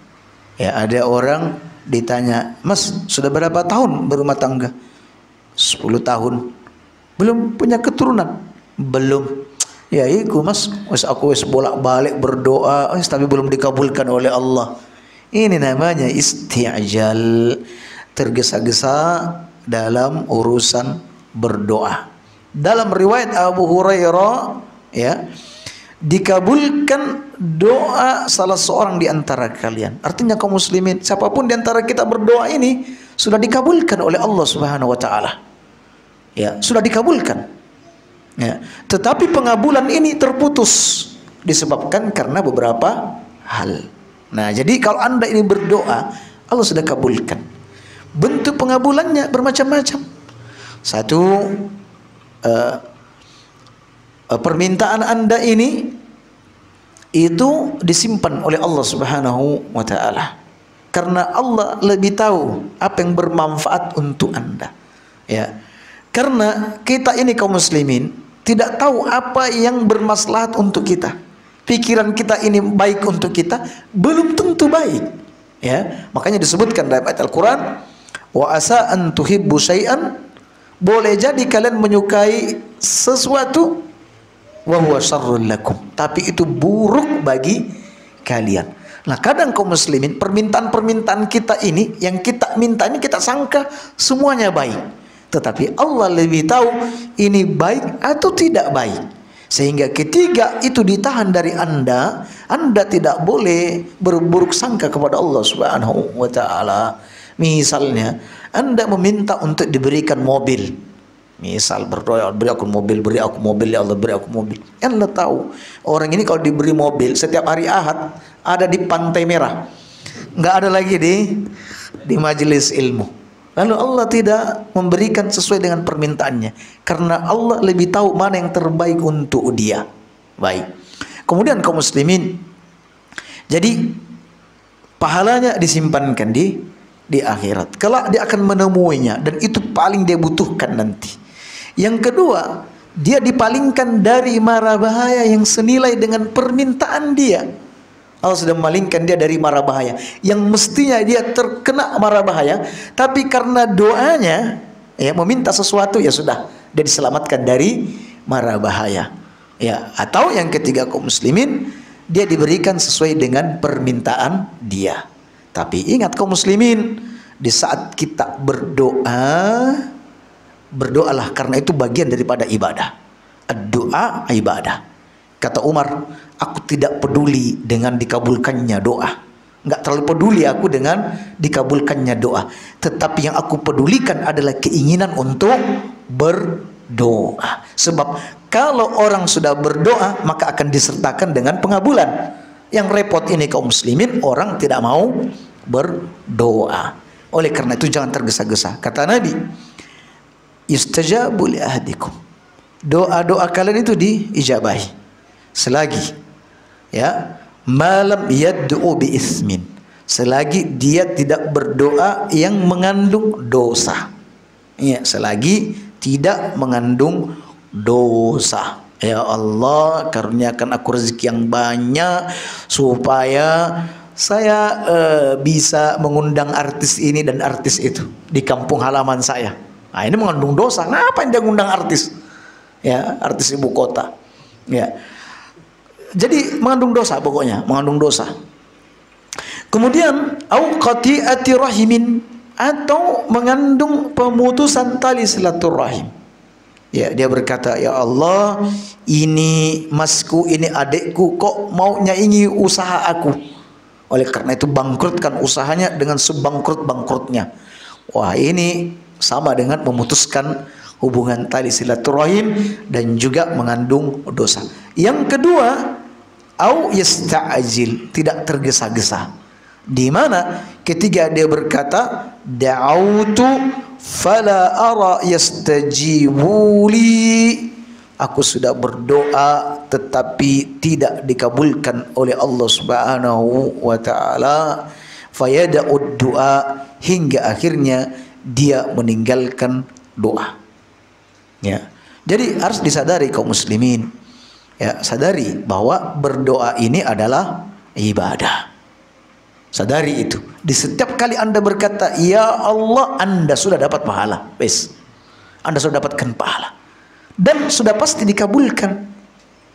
Ya, ada orang ditanya, "Mas, sudah berapa tahun berumah tangga?" 10 tahun. Belum punya keturunan? Belum. Ya iku Mas, aku bolak-balik berdoa, tapi belum dikabulkan oleh Allah. Ini namanya isti'jal, tergesa-gesa dalam urusan berdoa. Dalam riwayat Abu Hurairah, ya, dikabulkan doa salah seorang di antara kalian. Artinya kaum muslimin, siapapun di antara kita berdoa ini sudah dikabulkan oleh Allah Subhanahu wa taala. Ya, sudah dikabulkan. Ya, tetapi pengabulan ini terputus disebabkan karena beberapa hal. Nah, jadi kalau Anda ini berdoa, Allah sudah kabulkan. Bentuk pengabulannya bermacam-macam. Satu, permintaan Anda ini itu disimpan oleh Allah Subhanahu wa taala. Karena Allah lebih tahu apa yang bermanfaat untuk Anda. Ya. Karena kita ini kaum muslimin tidak tahu apa yang bermaslahat untuk kita. Pikiran kita ini baik untuk kita, belum tentu baik. Ya, makanya disebutkan dalam ayat Al-Qur'an, wa asa an tuhibbu syai'an, boleh jadi kalian menyukai sesuatu, wa huwa syarrul lakum, tapi itu buruk bagi kalian. Nah, kadang kaum muslimin, permintaan-permintaan kita ini, yang kita minta ini kita sangka semuanya baik. Tetapi Allah lebih tahu ini baik atau tidak baik. Sehingga ketiga itu ditahan dari Anda. Anda tidak boleh berburuk sangka kepada Allah Subhanahu wa taala. Misalnya, Anda meminta untuk diberikan mobil. Misal berdoa, beri aku mobil ya Allah, beri aku mobil. Allah tahu orang ini kalau diberi mobil setiap hari Ahad ada di Pantai Merah, nggak ada lagi di majelis ilmu. Lalu Allah tidak memberikan sesuai dengan permintaannya, karena Allah lebih tahu mana yang terbaik untuk dia. Baik. Kemudian kaum muslimin, jadi pahalanya disimpankan di akhirat. Kelak dia akan menemuinya, dan itu paling dia butuhkan nanti. Yang kedua, dia dipalingkan dari mara bahaya yang senilai dengan permintaan dia. Allah sudah memalingkan dia dari mara bahaya yang mestinya dia terkena mara bahaya, tapi karena doanya ya meminta sesuatu, ya sudah, dia diselamatkan dari mara bahaya. Ya, atau yang ketiga kaum muslimin, dia diberikan sesuai dengan permintaan dia. Tapi ingat kaum muslimin, di saat kita berdoalah, karena itu bagian daripada ibadah. Doa ibadah. Kata Umar, aku tidak peduli dengan dikabulkannya doa. Enggak terlalu peduli aku dengan dikabulkannya doa. Tetapi yang aku pedulikan adalah keinginan untuk berdoa. Sebab kalau orang sudah berdoa, maka akan disertakan dengan pengabulan. Yang repot ini kaum muslimin, orang tidak mau berdoa. Oleh karena itu jangan tergesa-gesa. Kata Nabi, yustajabu li ahadikum, doa-doa kalian itu diijabahi selagi ya malam yad'u bi ismin, selagi dia tidak berdoa yang mengandung dosa. Ya, selagi tidak mengandung dosa. Ya Allah, karuniakan aku rezeki yang banyak supaya saya bisa mengundang artis ini dan artis itu di kampung halaman saya. Nah, ini mengandung dosa. Ngapain dia ngundang artis? Ya, artis ibu kota. Ya. Jadi mengandung dosa, pokoknya mengandung dosa. Kemudian au qati'ati rahimin, atau mengandung pemutusan tali silaturahim. Ya, dia berkata, ya Allah, ini masku, ini adikku kok mau nyaingi usaha aku. Oleh karena itu bangkrutkan usahanya dengan sebangkrut-bangkrutnya. Wah, ini sama dengan memutuskan hubungan tali silaturahim dan juga mengandung dosa. Yang kedua, au yasta'jil, tidak tergesa-gesa. Di mana ketika dia berkata, da'autu fala ara yastajibuli, aku sudah berdoa tetapi tidak dikabulkan oleh Allah Subhanahu wa taala, fayada'ud du'a, hingga akhirnya dia meninggalkan doa. Ya. Jadi harus disadari kaum muslimin, ya, sadari bahwa berdoa ini adalah ibadah. Sadari itu. Di setiap kali Anda berkata ya Allah, Anda sudah dapat pahala. Wes. Anda sudah dapatkan pahala. Dan sudah pasti dikabulkan.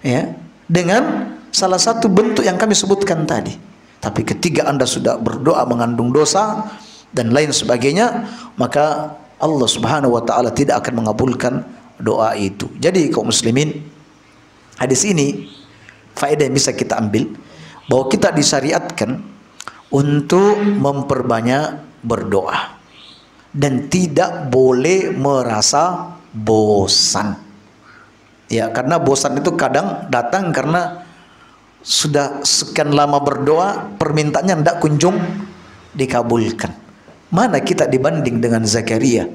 Ya, dengan salah satu bentuk yang kami sebutkan tadi. Tapi ketika Anda sudah berdoa mengandung dosa dan lain sebagainya, maka Allah Subhanahu wa taala tidak akan mengabulkan doa itu. Jadi kaum muslimin, hadis ini faedah yang bisa kita ambil bahwa kita disyariatkan untuk memperbanyak berdoa dan tidak boleh merasa bosan. Ya, karena bosan itu kadang datang karena sudah sekian lama berdoa, permintaannya tidak kunjung dikabulkan. Mana kita dibanding dengan Zakaria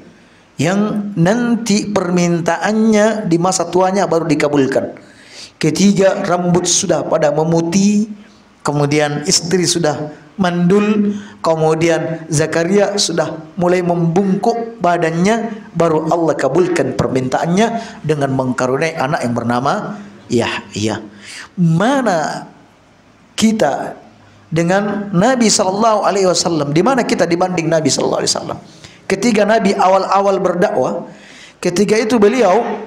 yang nanti permintaannya di masa tuanya baru dikabulkan. Ketiga, rambut sudah pada memutih, kemudian istri sudah mandul, kemudian Zakaria sudah mulai membungkuk badannya, baru Allah kabulkan permintaannya dengan mengkaruniai anak yang bernama Yahya. Mana kita dengan Nabi sallallahu alaihi wasallam? Di mana kita dibanding Nabi sallallahu alaihi wasallam? Ketika Nabi awal-awal berdakwah, ketika itu beliau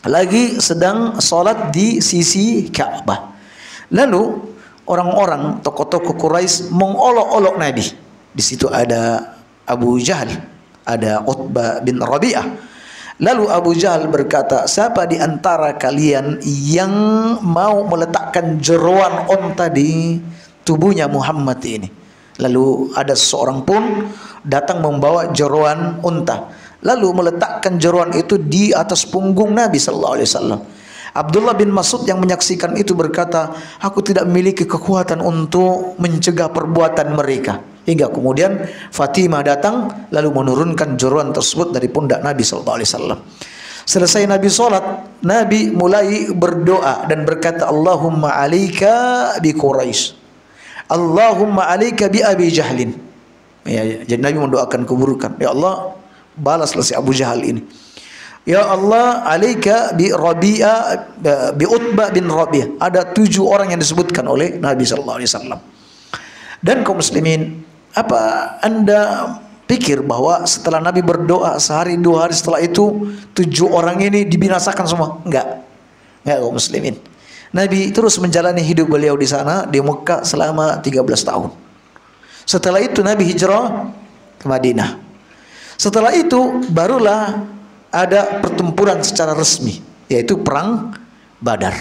lagi sedang salat di sisi Ka'bah. Lalu orang-orang tokoh-tokoh Quraisy mengolok-olok Nabi. Di situ ada Abu Jahal, ada Utbah bin Rabi'ah. Lalu Abu Jahal berkata, siapa di antara kalian yang mau meletakkan jeroan onta di tubuhnya Muhammad ini? Lalu ada seorang pun datang membawa jeroan unta. lalu meletakkan jeruan itu di atas punggung Nabi sallallahu alaihi wasallam. Abdullah bin Mas'ud yang menyaksikan itu berkata, aku tidak memiliki kekuatan untuk mencegah perbuatan mereka. Hingga kemudian Fatimah datang lalu menurunkan jeruan tersebut dari pundak Nabi sallallahu alaihi wasallam. Selesai Nabi sholat, Nabi mulai berdoa dan berkata, Allahumma alaika bi Quraisy, Allahumma alaika bi Abi Jahlin. Ya, jadi Nabi mendoakan keburukan. Ya Allah, balaslah si Abu Jahal ini. Ya Allah, alaika bi Rabi'ah, bi Utbah bin Rabi'ah. Ada 7 orang yang disebutkan oleh Nabi sallallahu alaihi wasallam. Dan kaum muslimin, apa Anda pikir bahwa setelah Nabi berdoa sehari 2 hari setelah itu 7 orang ini dibinasakan semua? Enggak. Enggak kaum muslimin. Nabi terus menjalani hidup beliau di sana di Mekah selama 13 tahun. Setelah itu Nabi hijrah ke Madinah. Setelah itu barulah ada pertempuran secara resmi, yaitu perang Badar.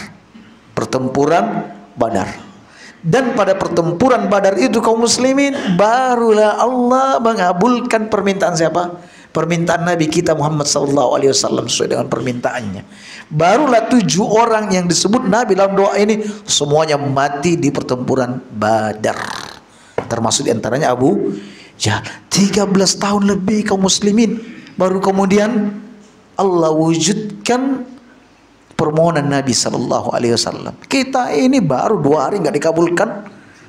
Pertempuran Badar. Dan pada pertempuran Badar itu kaum muslimin barulah Allah mengabulkan permintaan siapa? Permintaan Nabi kita Muhammad sallallahu alaihi wasallam sesuai dengan permintaannya. Barulah 7 orang yang disebut Nabi dalam doa ini semuanya mati di pertempuran Badar. Termasuk diantaranya Abu Jahal. 13 tahun lebih kaum muslimin baru kemudian Allah wujudkan permohonan Nabi sallallahu alaihi wasallam. Kita ini baru 2 hari nggak dikabulkan.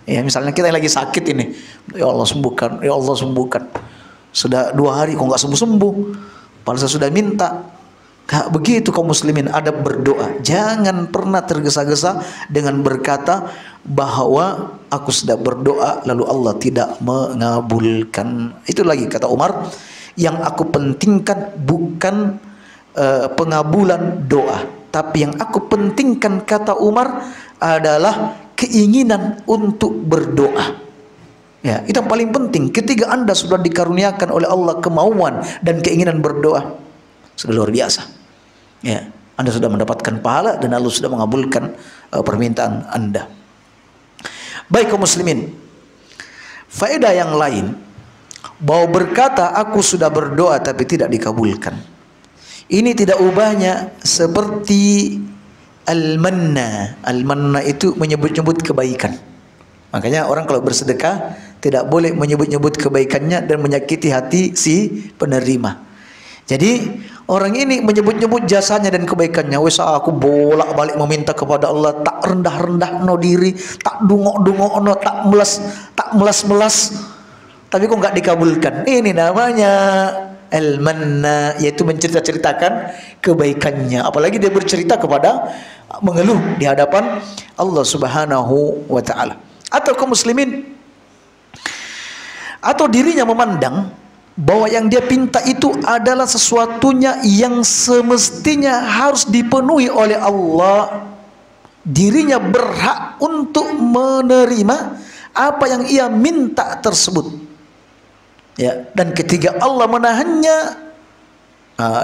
Ya, misalnya kita yang lagi sakit ini, ya Allah sembuhkan, ya Allah sembuhkan. Sudah 2 hari kok nggak sembuh-sembuh. Padahal saya sudah minta. Gak begitu kaum muslimin, adab berdoa. Jangan pernah tergesa-gesa dengan berkata bahwa aku sudah berdoa lalu Allah tidak mengabulkan. Itu lagi kata Umar, yang aku pentingkan bukan pengabulan doa, tapi yang aku pentingkan kata Umar adalah keinginan untuk berdoa. Ya, itu yang paling penting. Ketika Anda sudah dikaruniakan oleh Allah kemauan dan keinginan berdoa, sudah luar biasa. Ya, Anda sudah mendapatkan pahala dan Allah sudah mengabulkan permintaan Anda. Baik kaum muslimin, faedah yang lain bahwa berkata aku sudah berdoa tapi tidak dikabulkan, ini tidak ubahnya seperti al-manna. Al-manna itu menyebut-nyebut kebaikan. Makanya orang kalau bersedekah tidak boleh menyebut-nyebut kebaikannya dan menyakiti hati si penerima. Jadi orang ini menyebut-nyebut jasanya dan kebaikannya. Wes aku bolak-balik meminta kepada Allah, tak rendah-rendah no diri, tak dungok-dungok no, tak melas-melas, tapi kok nggak dikabulkan. Ini namanya al-manna, yaitu menceritakan kebaikannya. Apalagi dia bercerita kepada, mengeluh di hadapan Allah Subhanahu wa taala. Atau kaum muslimin, atau dirinya memandang bahwa yang dia pinta itu adalah sesuatunya yang semestinya harus dipenuhi oleh Allah. Dirinya berhak untuk menerima apa yang ia minta tersebut. Ya, dan ketika Allah menahannya,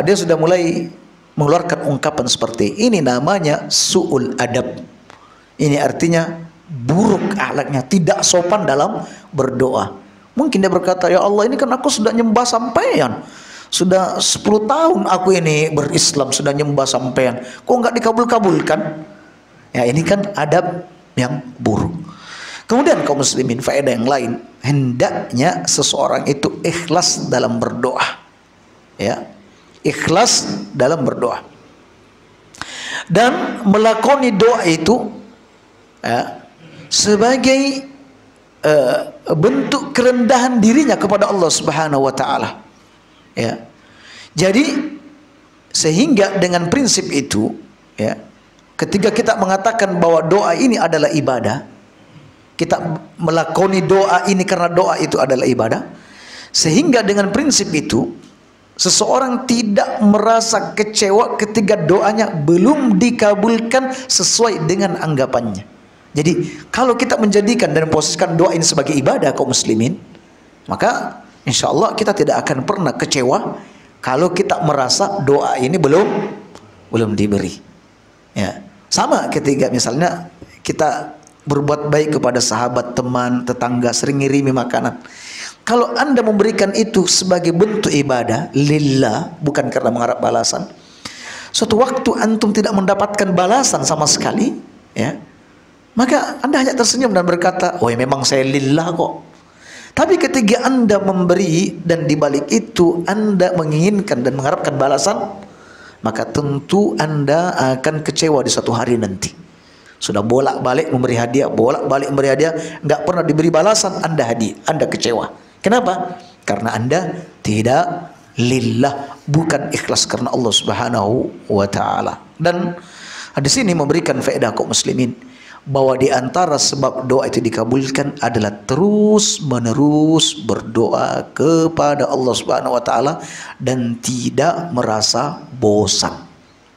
dia sudah mulai mengeluarkan ungkapan seperti ini. Namanya su'ul adab. Ini artinya buruk akhlaknya, tidak sopan dalam berdoa. Mungkin dia berkata, ya Allah, ini kan aku sudah nyembah sampean, sudah 10 tahun aku ini berislam, sudah nyembah sampean, kok nggak dikabul-kabulkan? Ya, ini kan adab yang buruk. Kemudian kaum muslimin, faedah yang lain, hendaknya seseorang itu ikhlas dalam berdoa. Ya, ikhlas dalam berdoa dan melakoni doa itu, ya, sebagai bentuk kerendahan dirinya kepada Allah Subhanahu wa taala. Ya. Jadi sehingga dengan prinsip itu, ya, ketika kita mengatakan bahwa doa ini adalah ibadah, kita melakoni doa ini karena doa itu adalah ibadah, sehingga dengan prinsip itu seseorang tidak merasa kecewa ketika doanya belum dikabulkan sesuai dengan anggapannya. Jadi kalau kita menjadikan dan memposisikan doa ini sebagai ibadah kaum muslimin, maka insya Allah kita tidak akan pernah kecewa kalau kita merasa doa ini belum diberi. Ya, sama ketika misalnya kita berbuat baik kepada sahabat, teman, tetangga, sering ngirimi makanan. Kalau Anda memberikan itu sebagai bentuk ibadah lillah, bukan karena mengharap balasan, suatu waktu antum tidak mendapatkan balasan sama sekali, ya, maka Anda hanya tersenyum dan berkata, oh ya memang saya lillah kok. Tapi ketika Anda memberi dan dibalik itu Anda menginginkan dan mengharapkan balasan, maka tentu Anda akan kecewa di suatu hari nanti. Sudah bolak-balik memberi hadiah, bolak-balik memberi hadiah, nggak pernah diberi balasan, Anda kecewa. Kenapa? Karena Anda tidak lillah, bukan ikhlas karena Allah Subhanahu wa taala. Dan di sini memberikan faedah kaum muslimin bahwa di antara sebab doa itu dikabulkan adalah terus-menerus berdoa kepada Allah Subhanahu wa taala dan tidak merasa bosan.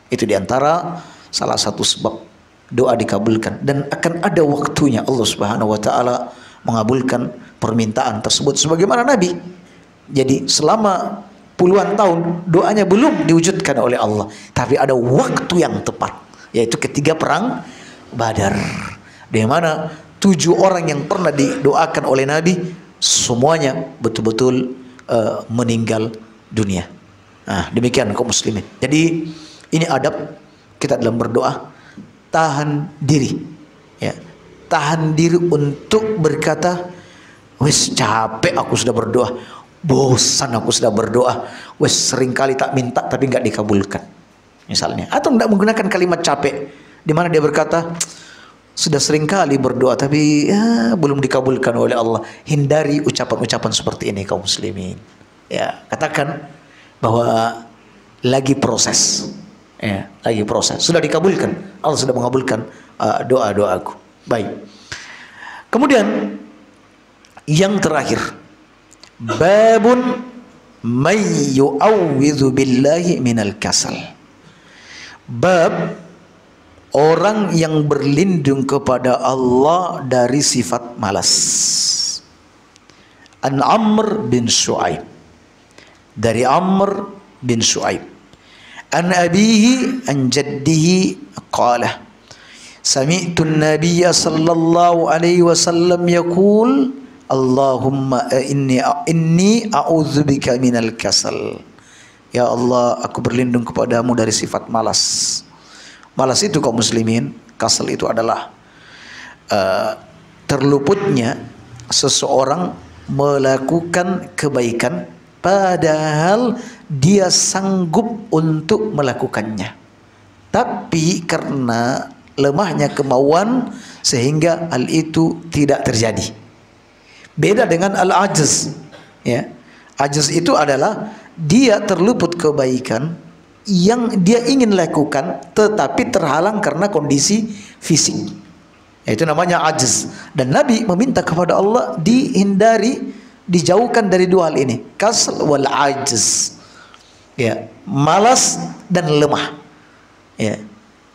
Itu di antara salah satu sebab doa dikabulkan, dan akan ada waktunya Allah Subhanahu wa taala mengabulkan permintaan tersebut sebagaimana Nabi. Jadi selama puluhan tahun doanya belum diwujudkan oleh Allah, tapi ada waktu yang tepat, yaitu ketika perang Badar, di mana 7 orang yang pernah didoakan oleh Nabi semuanya betul-betul meninggal dunia. Nah, demikian kaum muslimin. Jadi ini adab kita dalam berdoa, tahan diri, ya, tahan diri untuk berkata, wes capek aku sudah berdoa, bosan aku sudah berdoa, wes seringkali tak minta tapi nggak dikabulkan, misalnya. Atau tidak menggunakan kalimat capek, di mana dia berkata, sudah seringkali berdoa tapi ya, belum dikabulkan oleh Allah. Hindari ucapan-ucapan seperti ini kaum muslimin. Ya, katakan bahwa lagi proses, ya, lagi proses. Sudah dikabulkan, Allah sudah mengabulkan doa-doaku. Baik. Kemudian yang terakhir, babun may yu'awwidhu billahi minal kasal. Bab orang yang berlindung kepada Allah dari sifat malas. An Amr bin Shu'aib, dari Amr bin Shu'aib, an abihi an jaddihi qala sami'tu an-nabiyya sallallahu alaihi wasallam yaqul Allahumma inni a'udzubika minal kasal. Ya Allah, aku berlindung kepadamu dari sifat malas. Malas itu kaum muslimin, kasal itu adalah terluputnya seseorang melakukan kebaikan padahal dia sanggup untuk melakukannya, tapi karena lemahnya kemauan sehingga hal itu tidak terjadi. Beda dengan al-ajz, ya. Ajz itu adalah dia terluput kebaikan yang dia ingin lakukan tetapi terhalang karena kondisi fisik. Itu namanya ajz. Dan Nabi meminta kepada Allah dihindari, dijauhkan dari dua hal ini, kasal wal ajz. Ya, malas dan lemah. Ya,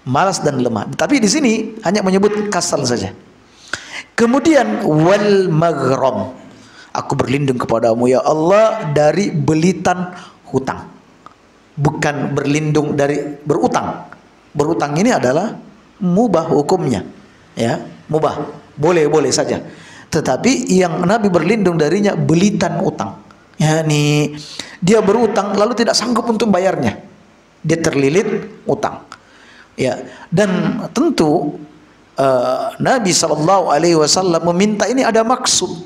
malas dan lemah. Tapi di sini hanya menyebut kasal saja. Kemudian wal maghram, aku berlindung kepadamu ya Allah dari belitan hutang. Bukan berlindung dari berutang. Berutang ini adalah mubah hukumnya, ya, mubah, boleh-boleh saja. Tetapi yang Nabi berlindung darinya belitan utang. Yani dia berutang lalu tidak sanggup untuk bayarnya. Dia terlilit utang. Ya, dan tentu Nabi SAW meminta ini ada maksud.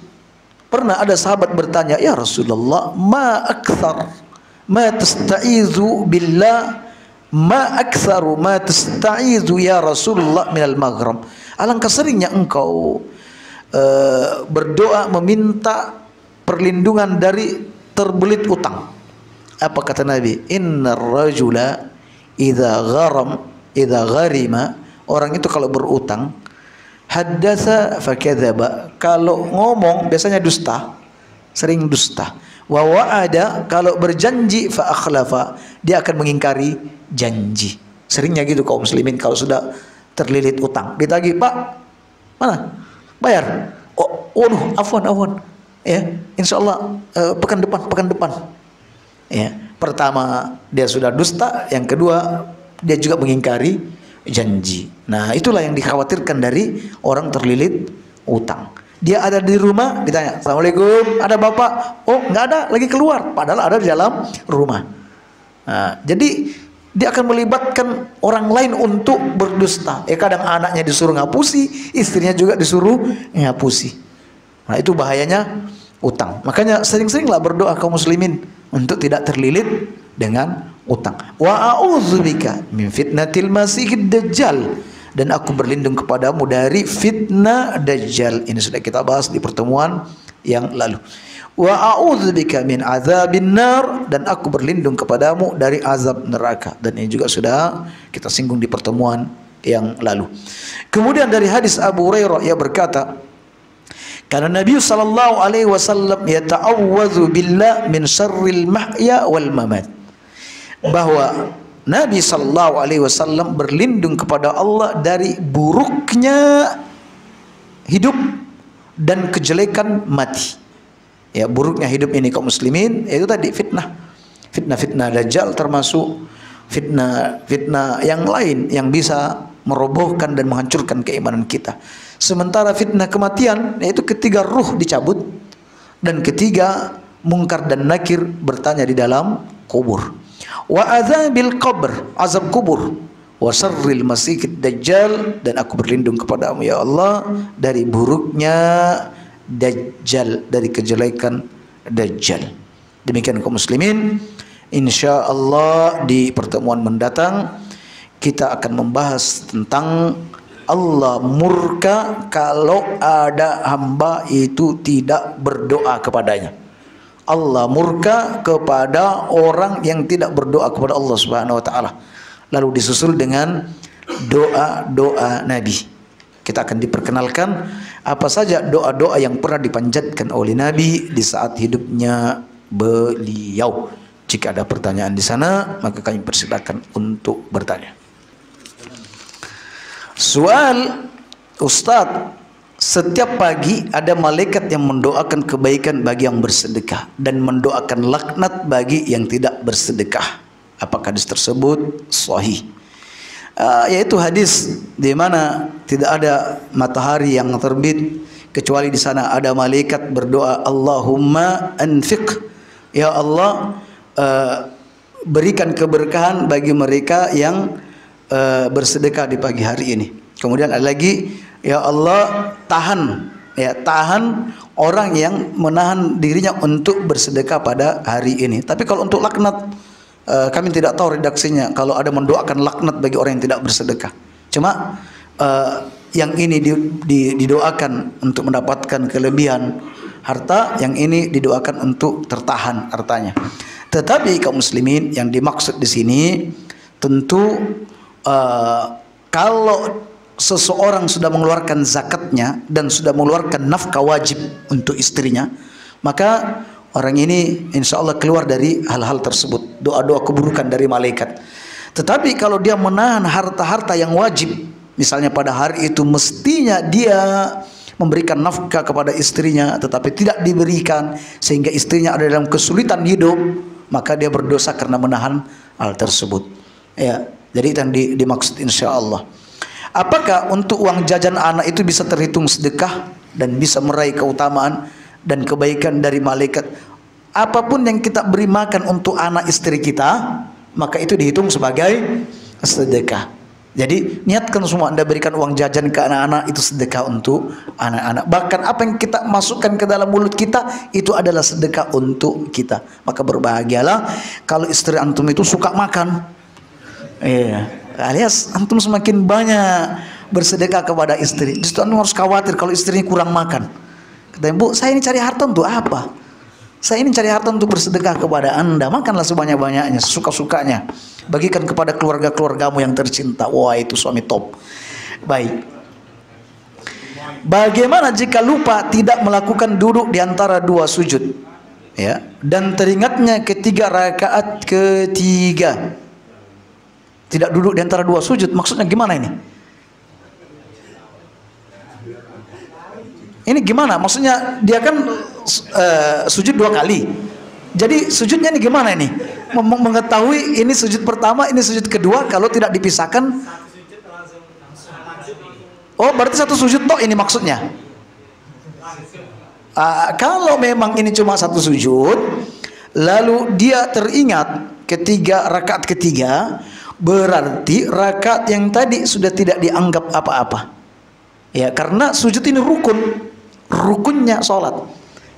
Pernah ada sahabat bertanya, ya Rasulullah, ma akthar ma tasta'izu billah, ma aktsaru ma tasta'izu ya Rasulullah minal maghram. Alangkah seringnya engkau berdoa meminta perlindungan dari terbelit utang. Apa kata Nabi? Innar rajula idza gharima, orang itu kalau berutang, haddatsa fakadzaba, kalau ngomong biasanya dusta, sering dusta. Wa wa'ada, kalau berjanji fa akhlafa, dia akan mengingkari janji. Seringnya gitu kaum muslimin kalau sudah terlilit utang. Ditagih, Pak, mana? Bayar. Oh, waduh, afwan. Ya, insyaallah pekan depan. Ya, pertama dia sudah dusta, yang kedua dia juga mengingkari janji. Nah, itulah yang dikhawatirkan dari orang terlilit utang. Dia ada di rumah, ditanya, "Assalamualaikum, ada bapak?" "Oh, nggak ada, lagi keluar." Padahal ada di dalam rumah. Nah, jadi dia akan melibatkan orang lain untuk berdusta. Kadang anaknya disuruh ngapusi, istrinya juga disuruh ngapusi. Nah, itu bahayanya utang. Makanya sering-seringlah berdoa kaum muslimin untuk tidak terlilit dengan utang. Wa a'udzubika min fitnatil masiihid dajjal, dan aku berlindung kepadamu dari fitnah dajjal. Ini sudah kita bahas di pertemuan yang lalu. Wa a'udzubika min adzabin nar, dan aku berlindung kepadamu dari azab neraka. Dan ini juga sudah kita singgung di pertemuan yang lalu. Kemudian dari hadis Abu Hurairah, ia berkata, karena Nabi sallallahu alaihi wasallam yata'awwadzu billah min syarril mahya wal mamat, bahwa Nabi sallallahu alaihi wasallam berlindung kepada Allah dari buruknya hidup dan kejelekan mati. Ya, buruknya hidup ini kaum muslimin yaitu tadi fitnah dajjal, termasuk fitnah yang lain yang bisa merobohkan dan menghancurkan keimanan kita. Sementara fitnah kematian yaitu ketika ruh dicabut, dan ketiga mungkar dan nakir bertanya di dalam kubur. Wa adzabil qabr, azab kubur. Wa syarril masiihid dajjal, dan aku berlindung kepadamu ya Allah dari buruknya dajjal, dari kejelekan dajjal. Demikian kaum muslimin, insyaallah di pertemuan mendatang kita akan membahas tentang Allah murka kalau ada hamba itu tidak berdoa kepadanya. Allah murka kepada orang yang tidak berdoa kepada Allah Subhanahu wa taala. Lalu disusul dengan doa-doa Nabi. Kita akan diperkenalkan apa saja doa-doa yang pernah dipanjatkan oleh Nabi di saat hidupnya beliau. Jika ada pertanyaan di sana, maka kami persilakan untuk bertanya. Soal Ustadz, setiap pagi ada malaikat yang mendoakan kebaikan bagi yang bersedekah dan mendoakan laknat bagi yang tidak bersedekah. Apakah hadis tersebut sahih? Yaitu hadis di mana tidak ada matahari yang terbit kecuali di sana ada malaikat berdoa, Allahumma anfiq, ya Allah, berikan keberkahan bagi mereka yang bersedekah di pagi hari ini. Kemudian ada lagi, ya Allah, tahan orang yang menahan dirinya untuk bersedekah pada hari ini. Tapi kalau untuk laknat, kami tidak tahu redaksinya kalau ada mendoakan laknat bagi orang yang tidak bersedekah. Cuma yang ini didoakan untuk mendapatkan kelebihan harta, yang ini didoakan untuk tertahan hartanya. Tetapi kaum muslimin, yang dimaksud di sini tentu kalau seseorang sudah mengeluarkan zakatnya dan sudah mengeluarkan nafkah wajib untuk istrinya, maka orang ini insya Allah keluar dari hal-hal tersebut, doa-doa keburukan dari malaikat. Tetapi kalau dia menahan harta-harta yang wajib, misalnya pada hari itu mestinya dia memberikan nafkah kepada istrinya tetapi tidak diberikan sehingga istrinya ada dalam kesulitan hidup, maka dia berdosa karena menahan hal tersebut. Ya, jadi itu yang dimaksud insya Allah. Apakah untuk uang jajan anak itu bisa terhitung sedekah dan bisa meraih keutamaan dan kebaikan dari malaikat? Apapun yang kita beri makan untuk anak istri kita, maka itu dihitung sebagai sedekah. Jadi niatkan semua Anda berikan uang jajan ke anak-anak itu sedekah untuk anak-anak. Bahkan apa yang kita masukkan ke dalam mulut kita itu adalah sedekah untuk kita. Maka berbahagialah kalau istri antum itu suka makan. Alias antum semakin banyak bersedekah kepada istri. Justru antum harus khawatir kalau istrinya kurang makan. Kata Bu, saya ini cari harta untuk apa? Saya ini cari harta untuk bersedekah kepada Anda. Makanlah sebanyak-banyaknya, sesuka-sukanya. Bagikan kepada keluarga-keluargamu yang tercinta. Wah, itu suami top. Baik. Bagaimana jika lupa tidak melakukan duduk di antara dua sujud? Ya, dan teringatnya ketiga rakaat ketiga. Tidak duduk di antara dua sujud, maksudnya gimana ini? Ini gimana? Maksudnya dia kan sujud dua kali. Jadi sujudnya ini gimana ini? Mengetahui ini sujud pertama, ini sujud kedua, kalau tidak dipisahkan. Oh, berarti satu sujud toh ini maksudnya. Kalau memang ini cuma satu sujud, lalu dia teringat rakaat ketiga, berarti rakaat yang tadi sudah tidak dianggap apa-apa. Ya, karena sujud ini rukunnya sholat.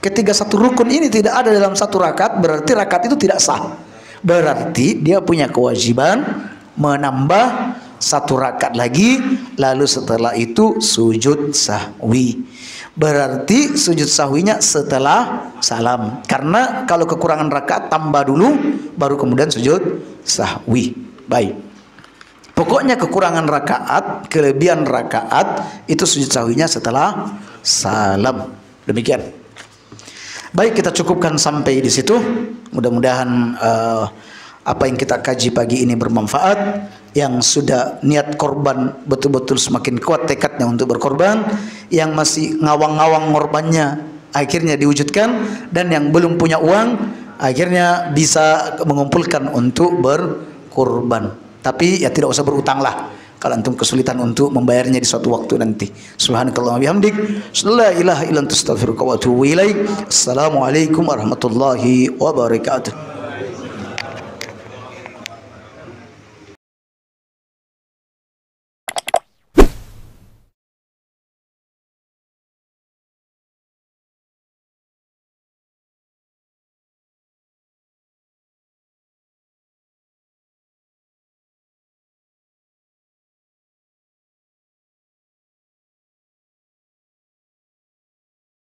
Ketika satu rukun ini tidak ada dalam satu rakaat, berarti rakaat itu tidak sah. Berarti dia punya kewajiban menambah satu rakaat lagi, lalu setelah itu sujud sahwi. Berarti sujud sahwinya setelah salam. Karena kalau kekurangan rakaat tambah dulu, baru kemudian sujud sahwi. Baik. Pokoknya kekurangan rakaat, kelebihan rakaat itu sujud sahwinya setelah salam. Demikian. Baik, kita cukupkan sampai di situ. Mudah-mudahan apa yang kita kaji pagi ini bermanfaat. Yang sudah niat korban betul-betul semakin kuat tekadnya untuk berkorban, yang masih ngawang-ngawang korbannya akhirnya diwujudkan, dan yang belum punya uang akhirnya bisa mengumpulkan untuk berkorban. Tapi ya tidak usah berutang lah kalau antum kesulitan untuk membayarnya di suatu waktu nanti. Subhanakallahumma bihamdik, la ilaha illa anta astaghfiruka wa atubu ilaik. Assalamualaikum warahmatullahi wabarakatuh.